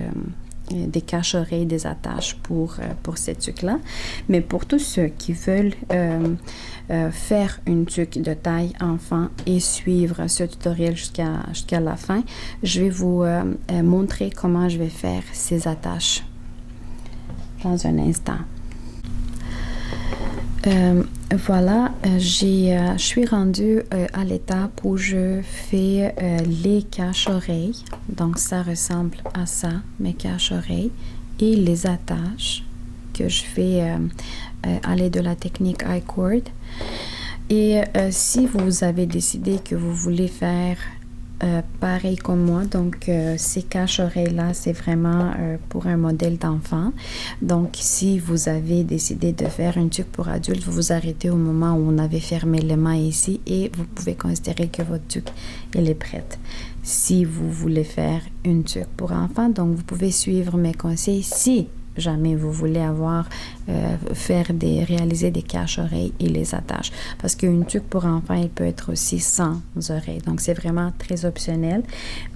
des cache-oreilles, des attaches pour cette tuque-là. Mais pour tous ceux qui veulent faire une tuque de taille enfant et suivre ce tutoriel jusqu'à la fin, je vais vous montrer comment je vais faire ces attaches dans un instant. Voilà, je suis rendue à l'étape où je fais les cache-oreilles. Donc, ça ressemble à ça, mes cache-oreilles. Et les attaches que je fais à l'aide de la technique I-cord. Et si vous avez décidé que vous voulez faire pareil comme moi, donc ces cache-oreilles-là, c'est vraiment pour un modèle d'enfant. Donc, si vous avez décidé de faire une tuque pour adulte, vous vous arrêtez au moment où on avait fermé les mains ici et vous pouvez considérer que votre tuque, elle est prête. Si vous voulez faire une tuque pour enfant, donc vous pouvez suivre mes conseils si jamais vous voulez réaliser des cache-oreilles et les attaches. Parce qu'une tuque pour enfants, elle peut être aussi sans oreilles. Donc, c'est vraiment très optionnel.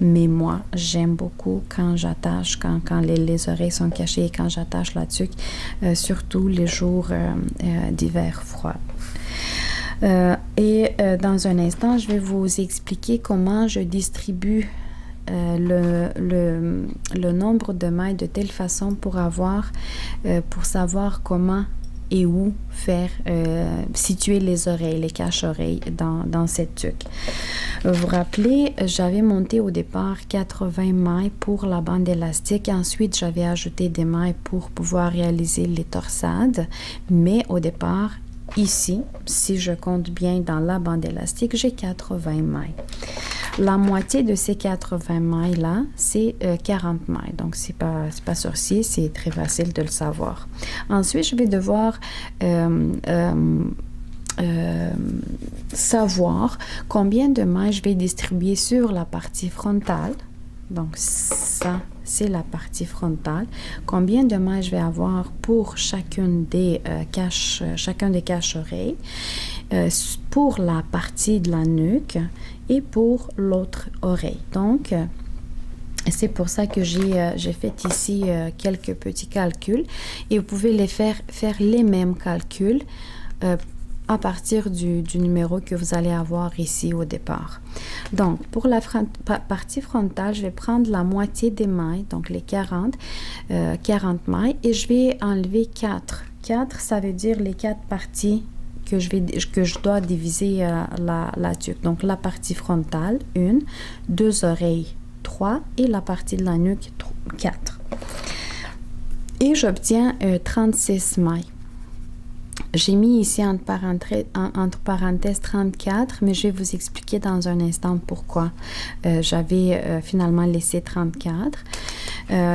Mais moi, j'aime beaucoup quand j'attache, quand les oreilles sont cachées et quand j'attache la tuque, surtout les jours d'hiver froid. Dans un instant, je vais vous expliquer comment je distribue le nombre de mailles de telle façon pour savoir comment et où faire situer les oreilles, les cache-oreilles dans cette tuque. Vous vous rappelez, j'avais monté au départ 80 mailles pour la bande élastique. Ensuite, j'avais ajouté des mailles pour pouvoir réaliser les torsades. Mais au départ, ici, si je compte bien dans la bande élastique, j'ai 80 mailles. La moitié de ces 80 mailles-là, c'est 40 mailles. Donc, c'est pas sorcier, c'est très facile de le savoir. Ensuite, je vais devoir savoir combien de mailles je vais distribuer sur la partie frontale. Donc, ça, c'est la partie frontale. Combien de mailles je vais avoir pour chacun des cache-oreilles, pour la partie de la nuque et pour l'autre oreille. Donc, c'est pour ça que j'ai fait ici quelques petits calculs et vous pouvez les faire les mêmes calculs à partir du numéro que vous allez avoir ici au départ. Donc, pour la partie frontale, je vais prendre la moitié des mailles, donc les 40 mailles, et je vais enlever 4. 4, ça veut dire les 4 parties que je dois diviser la tuque. Donc, la partie frontale, 1, 2 oreilles, 3, et la partie de la nuque, 4. Et j'obtiens 36 mailles. J'ai mis ici entre parenthèses 34, mais je vais vous expliquer dans un instant pourquoi j'avais finalement laissé 34.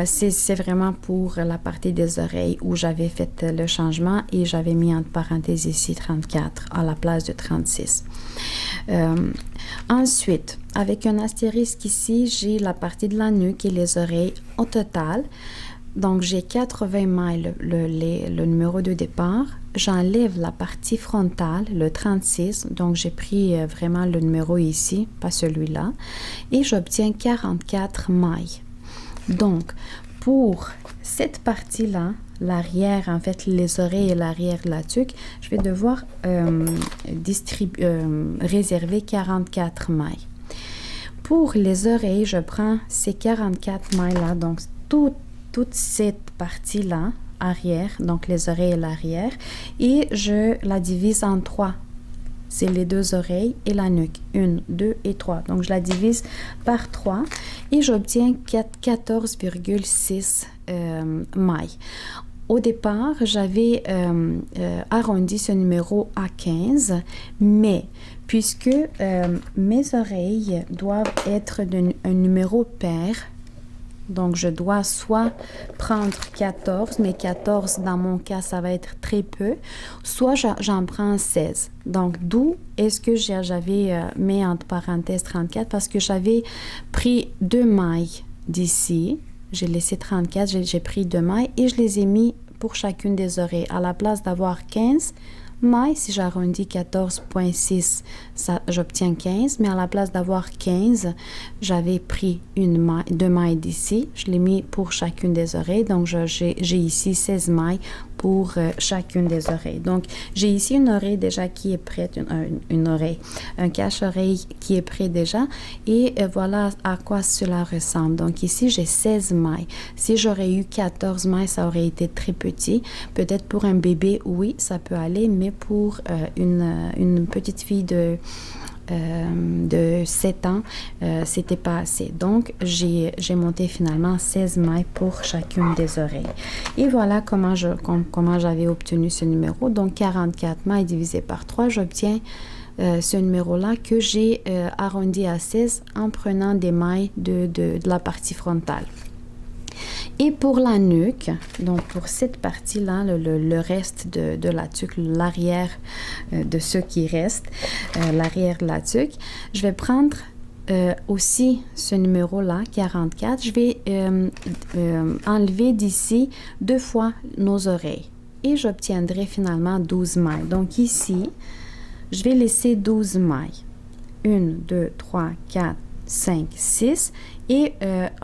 C'est vraiment pour la partie des oreilles où j'avais fait le changement et j'avais mis entre parenthèses ici 34 à la place de 36. Ensuite, avec un astérisque ici, j'ai la partie de la nuque et les oreilles au total. Donc, j'ai 80 mailles, le numéro de départ. J'enlève la partie frontale, le 36. Donc, j'ai pris vraiment le numéro ici, pas celui-là. Et j'obtiens 44 mailles. Donc, pour cette partie-là, l'arrière, en fait, les oreilles et l'arrière de la tuque, je vais devoir réserver 44 mailles. Pour les oreilles, je prends ces 44 mailles-là, donc toute cette partie-là, arrière, donc les oreilles et l'arrière, et je la divise en 3. C'est les 2 oreilles et la nuque. 1, 2 et 3. Donc, je la divise par 3 et j'obtiens 14,6 mailles. Au départ, j'avais arrondi ce numéro à 15, mais puisque mes oreilles doivent être un numéro pair, donc je dois soit prendre 14, mais 14 dans mon cas, ça va être très peu, soit j'en prends 16. Donc, d'où est-ce que j'avais mis entre parenthèses 34? Parce que j'avais pris 2 mailles d'ici. J'ai laissé 34, j'ai pris 2 mailles et je les ai mis pour chacune des oreilles. À la place d'avoir 15 mailles, si j'arrondis 14,6, j'obtiens 15. Mais à la place d'avoir 15, j'avais pris 2 mailles d'ici. Je l'ai mis pour chacune des oreilles. Donc, j'ai ici 16 mailles pour chacune des oreilles. Donc, j'ai ici une oreille déjà qui est prête, une oreille, un cache-oreille qui est prêt déjà. Et voilà à quoi cela ressemble. Donc, ici, j'ai 16 mailles. Si j'aurais eu 14 mailles, ça aurait été très petit. Peut-être pour un bébé, oui, ça peut aller, mais pour une petite fille de 7 ans, c'était pas assez. Donc, j'ai monté finalement 16 mailles pour chacune des oreilles. Et voilà comment j'avais obtenu ce numéro. Donc, 44 mailles divisé par 3, j'obtiens ce numéro-là que j'ai arrondi à 16 en prenant des mailles de la partie frontale. Et pour la nuque, donc pour cette partie-là, le reste de la tuque, l'arrière de ce qui reste, l'arrière de la tuque, je vais prendre aussi ce numéro-là, 44. Je vais enlever d'ici 2 fois nos oreilles et j'obtiendrai finalement 12 mailles. Donc ici, je vais laisser 12 mailles. 1, 2, 3, 4, 5, 6 et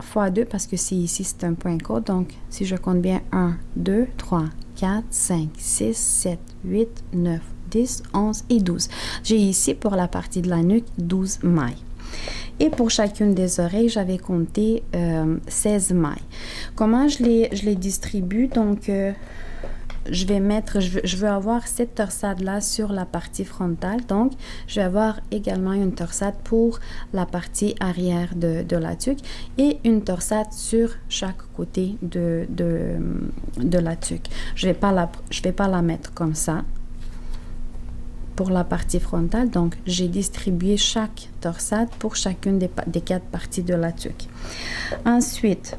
fois 2 parce que c'est un point code. Donc, si je compte bien 1, 2, 3, 4, 5, 6, 7, 8, 9, 10, 11 et 12. J'ai ici pour la partie de la nuque 12 mailles. Et pour chacune des oreilles, j'avais compté 16 mailles. Comment je les distribue? Donc, je veux avoir cette torsade-là sur la partie frontale. Donc, je vais avoir également une torsade pour la partie arrière de la tuque et une torsade sur chaque côté de la tuque. Je vais pas la mettre comme ça pour la partie frontale. Donc, j'ai distribué chaque torsade pour chacune des 4 parties de la tuque. Ensuite,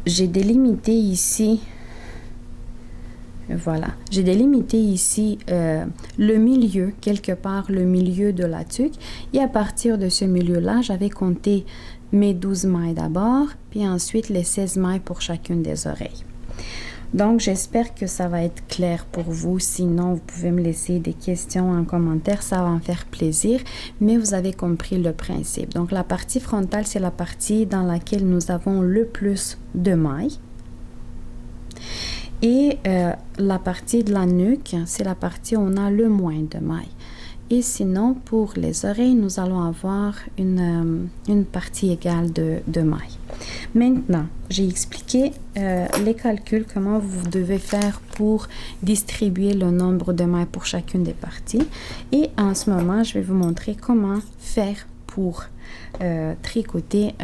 j'ai délimité ici, voilà, j'ai délimité ici le milieu, quelque part le milieu de la tuque. Et à partir de ce milieu-là, j'avais compté mes 12 mailles d'abord, puis ensuite les 16 mailles pour chacune des oreilles. Donc, j'espère que ça va être clair pour vous. Sinon, vous pouvez me laisser des questions en commentaire. Ça va me faire plaisir. Mais vous avez compris le principe. Donc, la partie frontale, c'est la partie dans laquelle nous avons le plus de mailles. Et la partie de la nuque, c'est la partie où on a le moins de mailles. Et sinon, pour les oreilles, nous allons avoir une partie égale de mailles. Maintenant, j'ai expliqué les calculs, comment vous devez faire pour distribuer le nombre de mailles pour chacune des parties. Et en ce moment, je vais vous montrer comment faire pour tricoter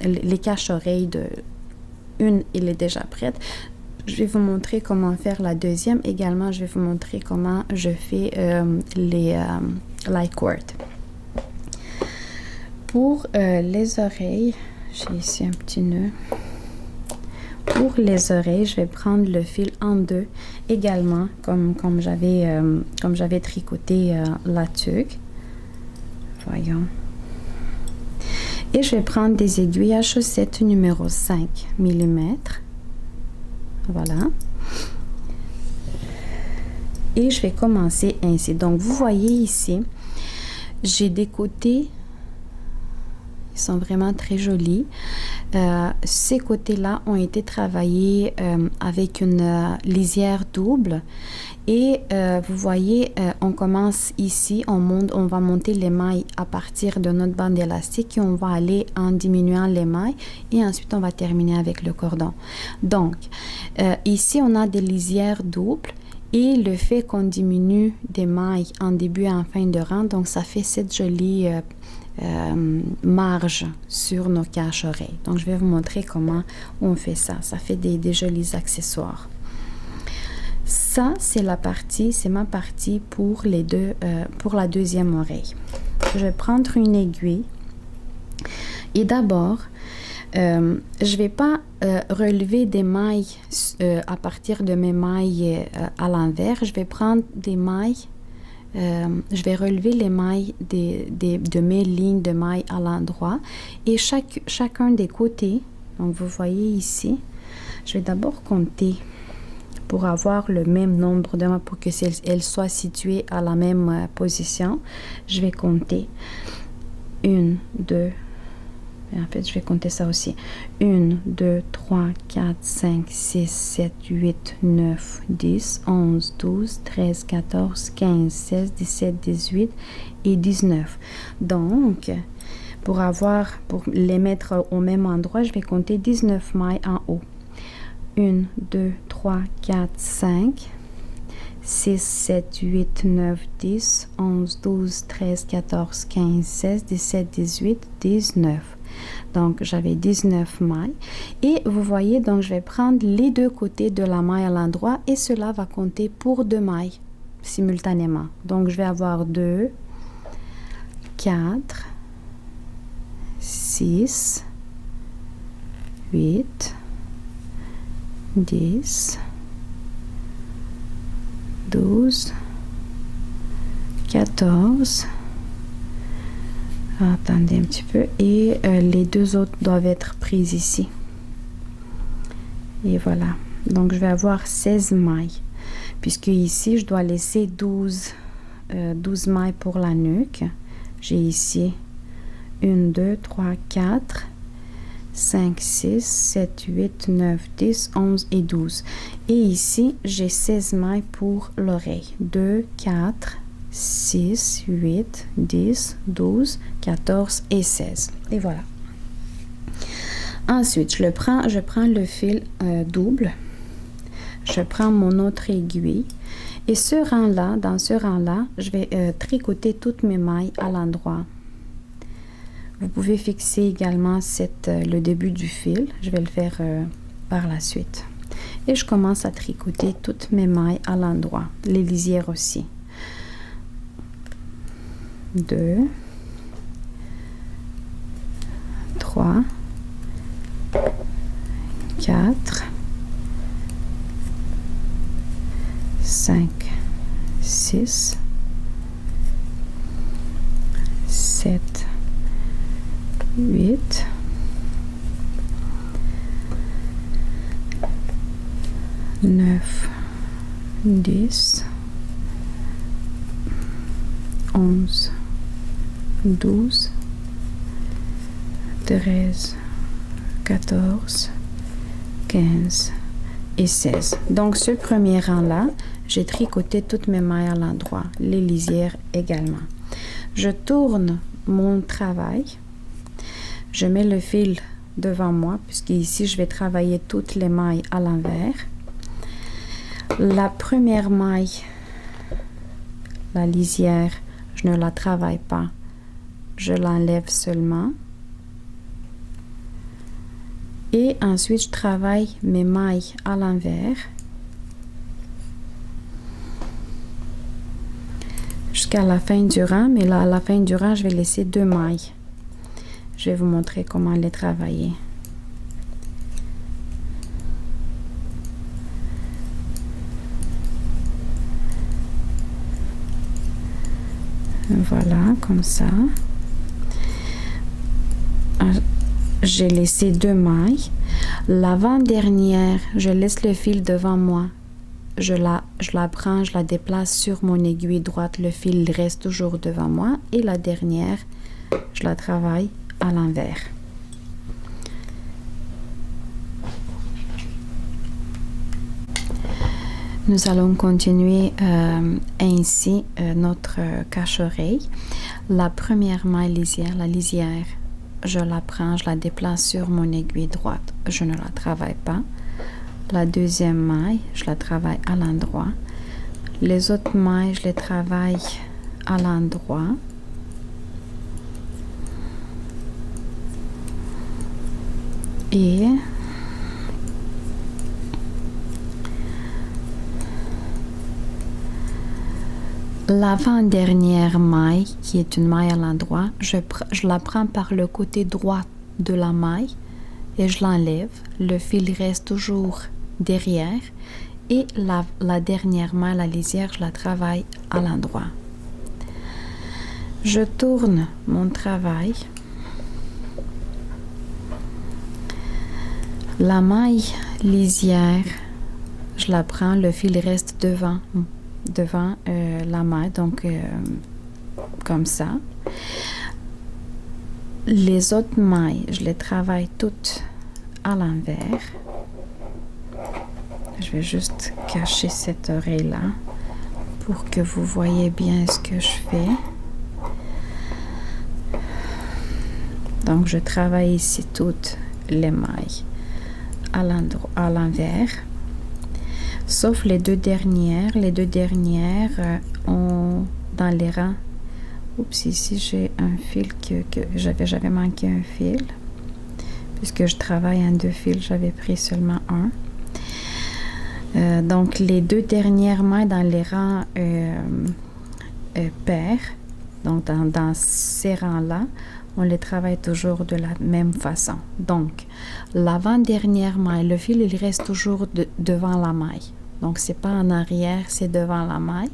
les cache-oreilles de une. Il est déjà prête. Je vais vous montrer comment faire la deuxième. Également, je vais vous montrer comment je fais les light cord. Pour les oreilles, j'ai ici un petit nœud. Pour les oreilles, je vais prendre le fil en deux, également comme j'avais tricoté la tuque. Voyons. Et je vais prendre des aiguilles à chaussettes numéro 5 mm. Voilà. Et je vais commencer ainsi. Donc, vous voyez ici, j'ai des côtés, ils sont vraiment très jolis. Ces côtés-là ont été travaillés avec une lisière double. Et vous voyez, on commence ici, on va monter les mailles à partir de notre bande élastique et on va aller en diminuant les mailles et ensuite on va terminer avec le cordon. Donc, ici on a des lisières doubles et le fait qu'on diminue des mailles en début et en fin de rang, donc ça fait cette jolie marge sur nos cache-oreilles. Donc, je vais vous montrer comment on fait ça. Ça fait des jolis accessoires. Ça, c'est ma partie pour pour la deuxième oreille. Je vais prendre une aiguille et d'abord, je vais pas relever des mailles à partir de mes mailles à l'envers. Je vais prendre des mailles, je vais relever les mailles de mes lignes de mailles à l'endroit et chacun des côtés. Donc, vous voyez ici, je vais d'abord compter pour avoir le même nombre de mailles, pour que elles soient situées à la même position. Je vais compter 1, 2, en fait je vais compter ça aussi, 1, 2, 3, 4, 5, 6, 7, 8, 9, 10, 11, 12, 13, 14, 15, 16, 17, 18 et 19. Donc, pour les mettre au même endroit, je vais compter 19 mailles en haut. 1, 2, 3, 4, 5, 6, 7, 8, 9, 10, 11, 12, 13, 14, 15, 16, 17, 18, 19. Donc, j'avais 19 mailles. Et vous voyez, donc, je vais prendre les deux côtés de la maille à l'endroit et cela va compter pour 2 mailles simultanément. Donc, je vais avoir 2, 4, 6, 8, 10, 12, 14, attendez un petit peu, et les deux autres doivent être prises ici. Et voilà. Donc, je vais avoir 16 mailles, puisque ici, je dois laisser 12 mailles pour la nuque. J'ai ici 1, 2, 3, 4, 5, 6, 7, 8, 9, 10, 11 et 12. Et ici, j'ai 16 mailles pour l'oreille. 2, 4, 6, 8, 10, 12, 14 et 16. Et voilà. Ensuite, je prends le fil double. Je prends mon autre aiguille et ce rang-là, dans ce rang-là, je vais tricoter toutes mes mailles à l'endroit. Vous pouvez fixer également le début du fil. Je vais le faire par la suite. Et je commence à tricoter toutes mes mailles à l'endroit, les lisières aussi. 2, 3, 4, 5, 6, 7, 8, 9, 10, 11, 12, 13, 14, 15 et 16. Donc, ce premier rang-là, j'ai tricoté toutes mes mailles à l'endroit, les lisières également. Je tourne mon travail. Je mets le fil devant moi, puisqu'ici, je vais travailler toutes les mailles à l'envers. La première maille, la lisière, je ne la travaille pas. Je l'enlève seulement. Et ensuite, je travaille mes mailles à l'envers jusqu'à la fin du rang. Mais là, à la fin du rang, je vais laisser 2 mailles. Je vais vous montrer comment les travailler. Voilà, comme ça. J'ai laissé 2 mailles. L'avant-dernière, je laisse le fil devant moi. Je la prends, je la déplace sur mon aiguille droite. Le fil reste toujours devant moi. Et la dernière, je la travaille à l'envers. Nous allons continuer ainsi notre cache-oreille. La première maille lisière, la lisière, je la prends, je la déplace sur mon aiguille droite. Je ne la travaille pas. La deuxième maille, je la travaille à l'endroit. Les autres mailles, je les travaille à l'endroit. Et l'avant-dernière maille, qui est une maille à l'endroit, je la prends par le côté droit de la maille et je l'enlève. Le fil reste toujours derrière et la dernière maille, la lisière, je la travaille à l'endroit. Je tourne mon travail. La maille lisière, je la prends, le fil reste devant la maille, donc comme ça. Les autres mailles, je les travaille toutes à l'envers. Je vais juste cacher cette oreille-là pour que vous voyez bien ce que je fais. Donc, je travaille ici toutes les mailles à l'envers. Sauf les deux dernières. Les deux dernières ont dans les rangs. Oups, ici j'ai un fil que j'avais manqué un fil. Puisque je travaille en 2 fils, j'avais pris seulement un. Donc les deux dernières mailles dans les rangs pairs, donc dans ces rangs-là, on les travaille toujours de la même façon. Donc, l'avant-dernière maille, le fil, il reste toujours devant la maille. Donc, c'est pas en arrière, c'est devant la maille.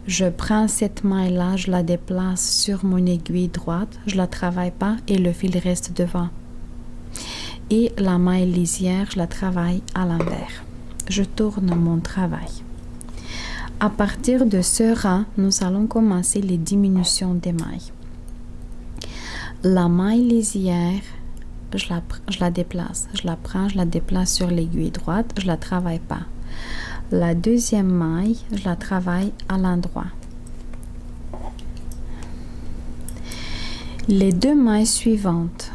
Je prends cette maille-là, je la déplace sur mon aiguille droite, je la travaille pas et le fil reste devant. Et la maille lisière, je la travaille à l'envers. Je tourne mon travail. À partir de ce rang, nous allons commencer les diminutions des mailles. La maille lisière, je la déplace. Je la prends, je la déplace sur l'aiguille droite. Je la travaille pas. La deuxième maille, je la travaille à l'endroit. Les 2 mailles suivantes,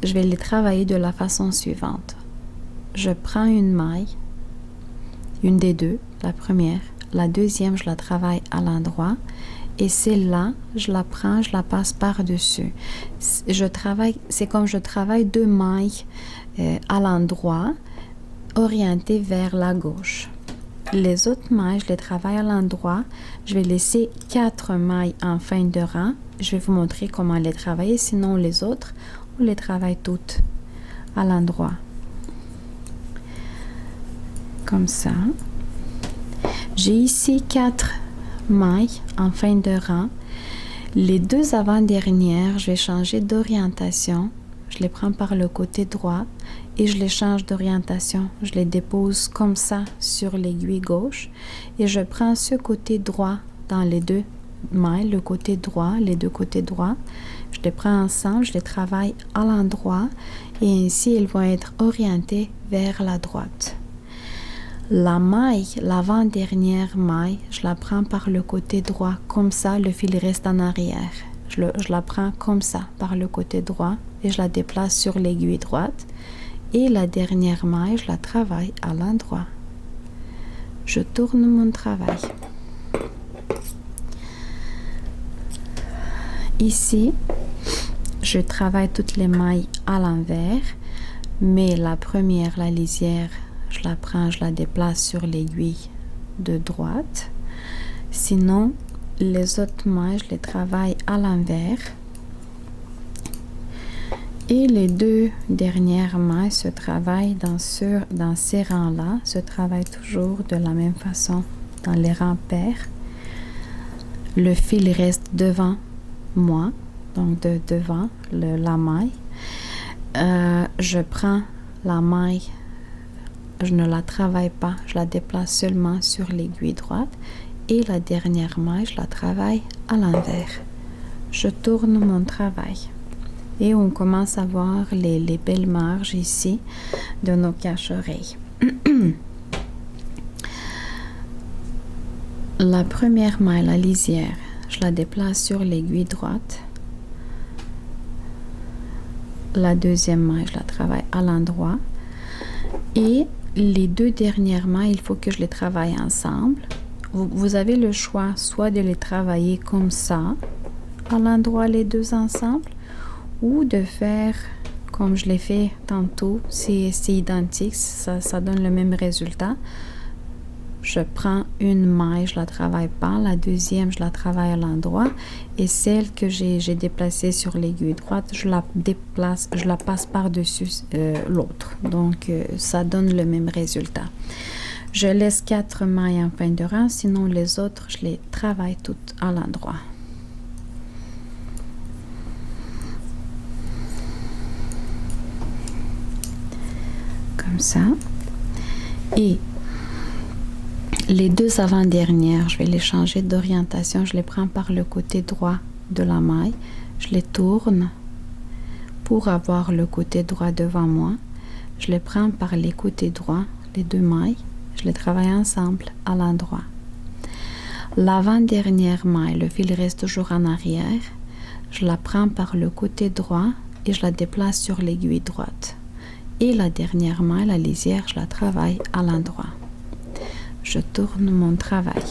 je vais les travailler de la façon suivante. Je prends une maille, une des deux, la première. La deuxième, je la travaille à l'endroit. Et celle-là, je la prends, je la passe par-dessus. C'est comme je travaille 2 mailles à l'endroit, orientées vers la gauche. Les autres mailles, je les travaille à l'endroit. Je vais laisser 4 mailles en fin de rang. Je vais vous montrer comment les travailler. Sinon, les autres, on les travaille toutes à l'endroit. Comme ça. J'ai ici 4 mailles en fin de rang. Les 2 avant-dernières, je vais changer d'orientation. Je les prends par le côté droit et je les change d'orientation. Je les dépose comme ça sur l'aiguille gauche et je prends ce côté droit dans les 2 mailles, le côté droit, les 2 côtés droits. Je les prends ensemble, je les travaille à l'endroit et ainsi ils vont être orientés vers la droite. La maille, l'avant-dernière maille, je la prends par le côté droit, comme ça le fil reste en arrière. Je la prends comme ça, par le côté droit, et je la déplace sur l'aiguille droite. Et la dernière maille, je la travaille à l'endroit. Je tourne mon travail. Ici, je travaille toutes les mailles à l'envers, mais la première, la lisière, je la prends, je la déplace sur l'aiguille de droite. Sinon, les autres mailles, je les travaille à l'envers. Et les 2 dernières mailles se travaillent dans ces rangs-là, se travaillent toujours de la même façon dans les rangs pairs. Le fil reste devant moi, donc devant la maille. Je prends la maille. Je ne la travaille pas, je la déplace seulement sur l'aiguille droite et la dernière maille, je la travaille à l'envers. Je tourne mon travail et on commence à voir les belles marges ici de nos cache-oreilles. La première maille, la lisière, je la déplace sur l'aiguille droite. La deuxième maille, je la travaille à l'endroit et les 2 dernières mailles, il faut que je les travaille ensemble. Vous avez le choix soit de les travailler comme ça, à l'endroit les 2 ensemble, ou de faire comme je l'ai fait tantôt. C'est identique, ça donne le même résultat. Je prends une maille, je la travaille pas. La deuxième, je la travaille à l'endroit. Et celle que j'ai déplacée sur l'aiguille droite, je la déplace, je la passe par-dessus l'autre. Donc, ça donne le même résultat. Je laisse 4 mailles en fin de rang, sinon les autres, je les travaille toutes à l'endroit. Comme ça. Et les 2 avant-dernières, je vais les changer d'orientation. Je les prends par le côté droit de la maille. Je les tourne pour avoir le côté droit devant moi. Je les prends par les côtés droits, les 2 mailles. Je les travaille ensemble à l'endroit. L'avant-dernière maille, le fil reste toujours en arrière. Je la prends par le côté droit et je la déplace sur l'aiguille droite. Et la dernière maille, la lisière, je la travaille à l'endroit. Je tourne mon travail.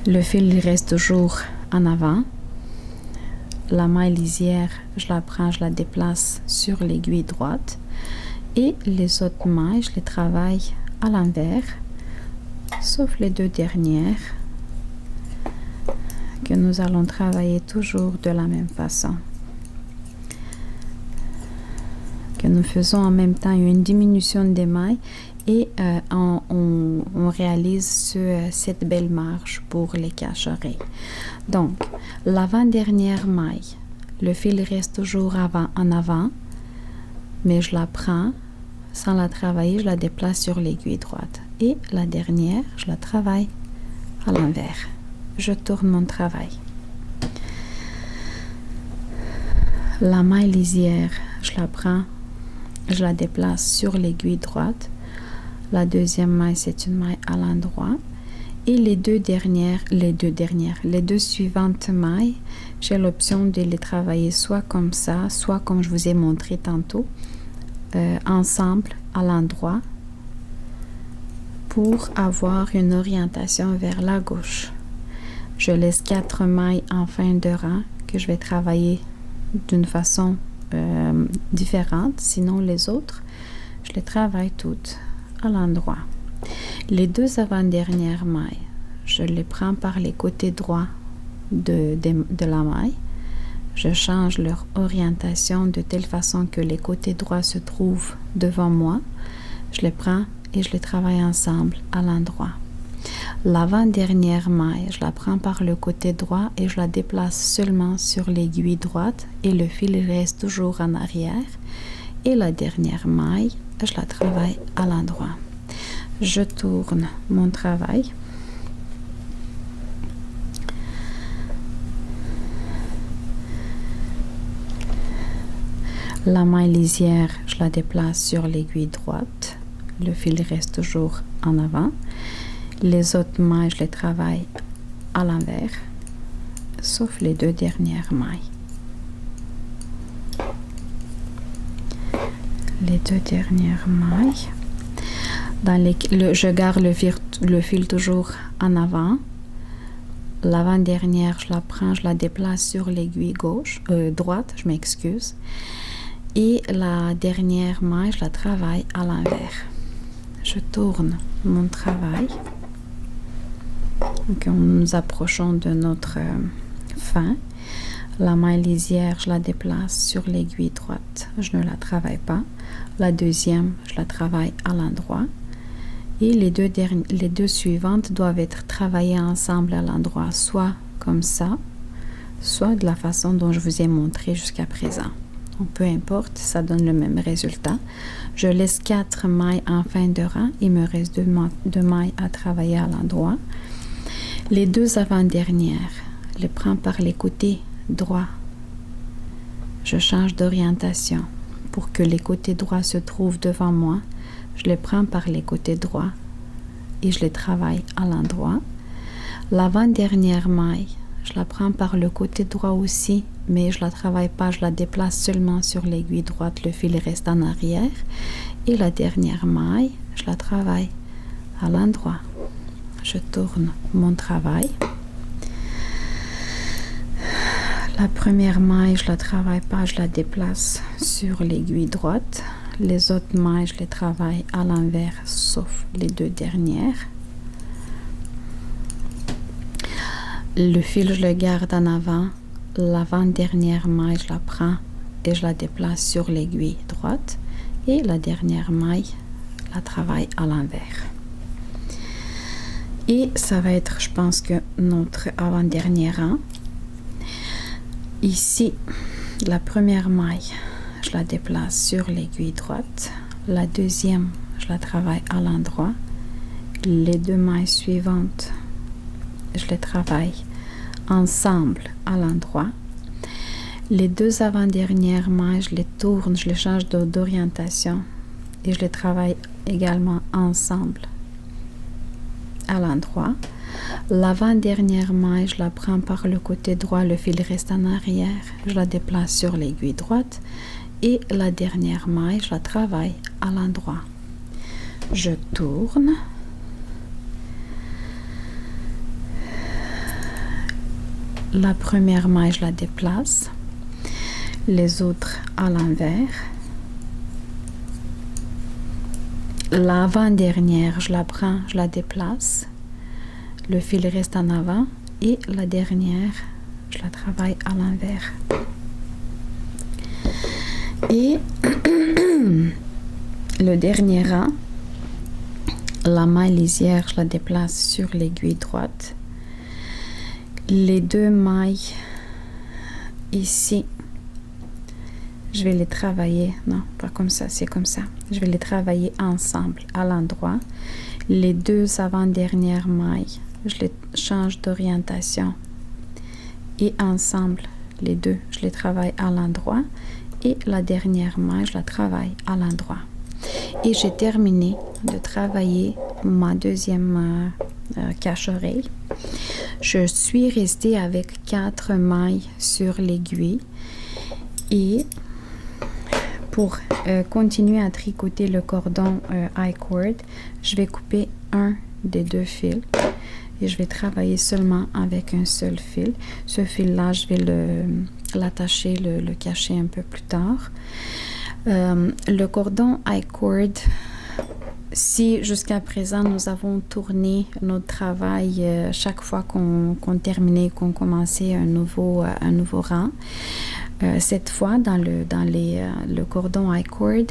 Le fil reste toujours en avant. La maille lisière, je la prends, je la déplace sur l'aiguille droite. Et les autres mailles, je les travaille à l'envers, sauf les 2 dernières que nous allons travailler toujours de la même façon. Que nous faisons en même temps une diminution des mailles et on réalise cette belle marge pour les cache-oreilles. Donc, l'avant-dernière maille, le fil reste toujours en avant, mais je la prends sans la travailler, je la déplace sur l'aiguille droite. Et la dernière, je la travaille à l'envers. Je tourne mon travail. La maille lisière, je la prends, je la déplace sur l'aiguille droite. La deuxième maille, c'est une maille à l'endroit. Et les deux suivantes mailles, j'ai l'option de les travailler soit comme ça, soit comme je vous ai montré tantôt, ensemble à l'endroit, pour avoir une orientation vers la gauche. Je laisse 4 mailles en fin de rang que je vais travailler d'une façon différente, sinon les autres, je les travaille toutes à l'endroit. Les 2 avant-dernières mailles, je les prends par les côtés droits de la maille. Je change leur orientation de telle façon que les côtés droits se trouvent devant moi. Je les prends et je les travaille ensemble à l'endroit. L'avant-dernière maille, je la prends par le côté droit et je la déplace seulement sur l'aiguille droite et le fil reste toujours en arrière. Et la dernière maille, je la travaille à l'endroit. Je tourne mon travail. La maille lisière, je la déplace sur l'aiguille droite. Le fil reste toujours en avant. Les autres mailles, je les travaille à l'envers, sauf les 2 dernières mailles. Les 2 dernières mailles. Je garde le fil toujours en avant. L'avant-dernière, je la prends, je la déplace sur l'aiguille droite, je m'excuse. Et la dernière maille, je la travaille à l'envers. Je tourne mon travail. Donc, nous approchons de notre fin. La maille lisière, je la déplace sur l'aiguille droite. Je ne la travaille pas. La deuxième, je la travaille à l'endroit. Et les deux suivantes doivent être travaillées ensemble à l'endroit, soit comme ça, soit de la façon dont je vous ai montré jusqu'à présent. Donc, peu importe, ça donne le même résultat. Je laisse 4 mailles en fin de rang. Il me reste 2 mailles à travailler à l'endroit. Les 2 avant-dernières, je les prends par les côtés droits. Je change d'orientation pour que les côtés droits se trouvent devant moi. Je les prends par les côtés droits et je les travaille à l'endroit. L'avant-dernière maille, je la prends par le côté droit aussi, mais je la travaille pas, je la déplace seulement sur l'aiguille droite, le fil reste en arrière. Et la dernière maille, je la travaille à l'endroit. Je tourne mon travail. La première maille, je la travaille pas, je la déplace sur l'aiguille droite. Les autres mailles, je les travaille à l'envers, sauf les 2 dernières. Le fil, je le garde en avant. L'avant-dernière maille, je la prends et je la déplace sur l'aiguille droite. Et la dernière maille, je la travaille à l'envers. Et ça va être, je pense que notre avant-dernier rang. Ici, la première maille, je la déplace sur l'aiguille droite. La deuxième, je la travaille à l'endroit. Les 2 mailles suivantes, je les travaille ensemble à l'endroit. Les 2 avant-dernières mailles, je les tourne, je les change d'orientation et je les travaille également ensemble à l'endroit. L'avant-dernière maille, je la prends par le côté droit, le fil reste en arrière, je la déplace sur l'aiguille droite et la dernière maille, je la travaille à l'endroit. Je tourne. La première maille, je la déplace, les autres à l'envers. L'avant-dernière, je la prends, je la déplace. Le fil reste en avant et la dernière, je la travaille à l'envers. Et le dernier rang, la maille lisière, je la déplace sur l'aiguille droite. Les 2 mailles ici, je vais les travailler, non, pas comme ça, c'est comme ça. Je vais les travailler ensemble à l'endroit. Les 2 avant-dernières mailles, je les change d'orientation et ensemble, les 2, je les travaille à l'endroit et la dernière maille, je la travaille à l'endroit. Et j'ai terminé de travailler ma deuxième cache-oreille. Je suis restée avec 4 mailles sur l'aiguille et pour continuer à tricoter le cordon I-cord, je vais couper un des 2 fils et je vais travailler seulement avec un seul fil. Ce fil-là, je vais l'attacher, le cacher un peu plus tard. Le cordon I-cord, si jusqu'à présent nous avons tourné notre travail chaque fois qu'on terminait, qu'on commençait un nouveau rang, cette fois dans le cordon I-cord,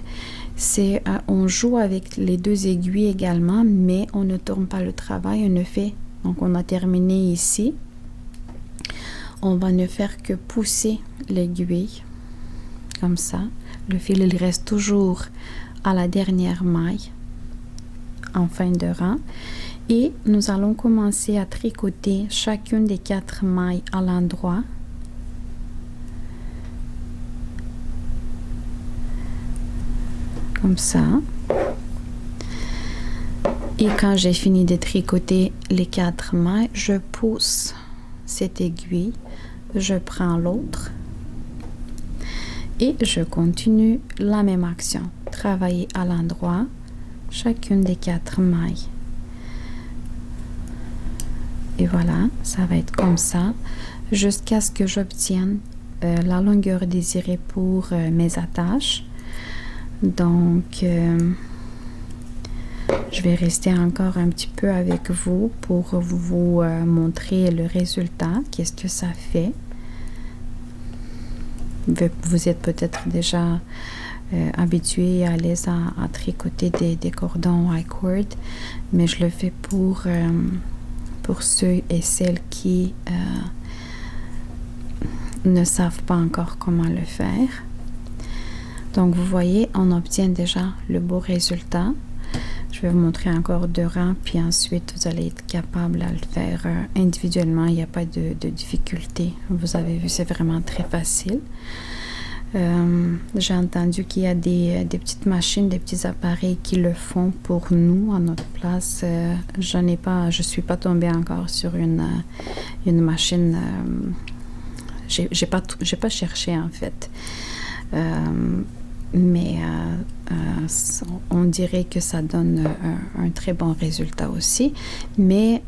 on joue avec les 2 aiguilles également, mais on ne tourne pas le travail, on ne fait, donc on a terminé ici, on va ne faire que pousser l'aiguille comme ça. Le fil il reste toujours à la dernière maille en fin de rang et nous allons commencer à tricoter chacune des 4 mailles à l'endroit. Comme ça. Et quand j'ai fini de tricoter les 4 mailles, je pousse cette aiguille, je prends l'autre et je continue la même action. Travailler à l'endroit, chacune des 4 mailles. Et voilà, ça va être comme ça jusqu'à ce que j'obtienne la longueur désirée pour mes attaches. Donc, je vais rester encore un petit peu avec vous pour vous montrer le résultat, qu'est-ce que ça fait. Vous êtes peut-être déjà habitué et à l'aise à tricoter des cordons I-cord, mais je le fais pour ceux et celles qui ne savent pas encore comment le faire. Donc, vous voyez, on obtient déjà le beau résultat. Je vais vous montrer encore 2 rangs, puis ensuite, vous allez être capable à le faire individuellement. Il n'y a pas de difficulté. Vous avez vu, c'est vraiment très facile. J'ai entendu qu'il y a des petites machines, des petits appareils qui le font pour nous à notre place. Je suis pas tombée encore sur une machine. J'ai pas cherché en fait. Mais on dirait que ça donne un très bon résultat aussi. Mais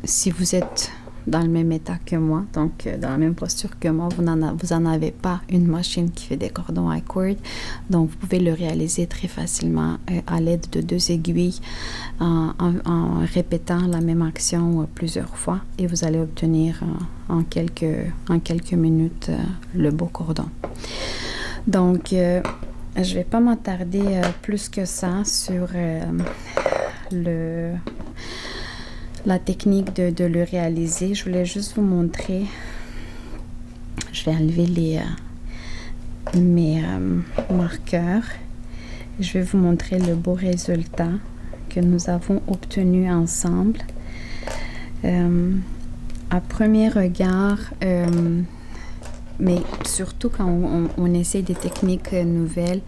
si vous êtes dans le même état que moi, donc dans la même posture que moi, vous n'en avez pas une machine qui fait des cordons I-cord, donc vous pouvez le réaliser très facilement à l'aide de 2 aiguilles en répétant la même action plusieurs fois et vous allez obtenir en quelques minutes le beau cordon. Donc, je vais pas m'attarder plus que ça sur la technique de le réaliser. Je voulais juste vous montrer. Je vais enlever mes marqueurs. Je vais vous montrer le beau résultat que nous avons obtenu ensemble. À premier regard, mais surtout quand on essaie des techniques nouvelles,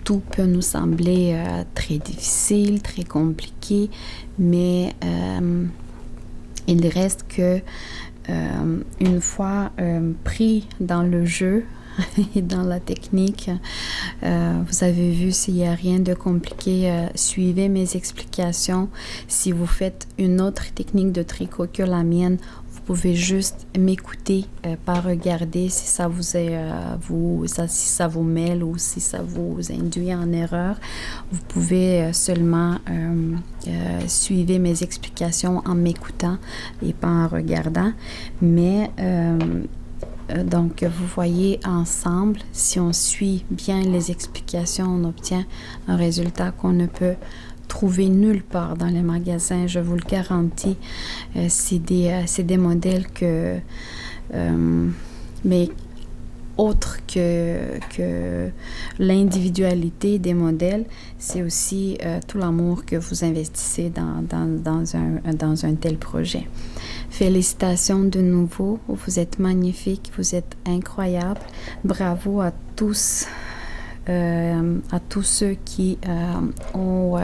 tout peut nous sembler très difficile, très compliqué, mais il reste que une fois pris dans le jeu et dans la technique, vous avez vu, s'il n'y a rien de compliqué, suivez mes explications. Si vous faites une autre technique de tricot que la mienne, vous pouvez juste m'écouter, pas regarder si ça si ça vous mêle ou si ça vous induit en erreur. Vous pouvez seulement suivre mes explications en m'écoutant et pas en regardant. Mais donc, vous voyez ensemble, si on suit bien les explications, on obtient un résultat qu'on ne peut trouver nulle part dans les magasins, je vous le garantis. C'est des modèles mais autre que l'individualité des modèles, c'est aussi tout l'amour que vous investissez dans un tel projet. Félicitations de nouveau, vous êtes magnifiques, vous êtes incroyables. Bravo à tous ceux qui ont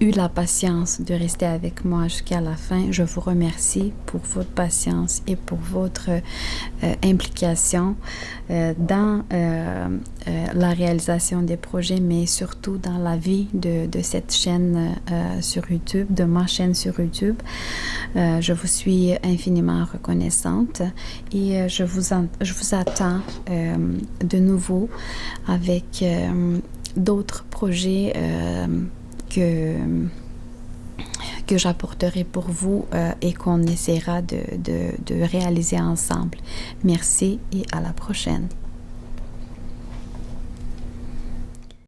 eu la patience de rester avec moi jusqu'à la fin. Je vous remercie pour votre patience et pour votre implication dans la réalisation des projets, mais surtout dans la vie de cette chaîne sur YouTube, de ma chaîne sur YouTube. Je vous suis infiniment reconnaissante et je vous attends de nouveau avec d'autres projets que j'apporterai pour vous et qu'on essaiera de réaliser ensemble. Merci et à la prochaine.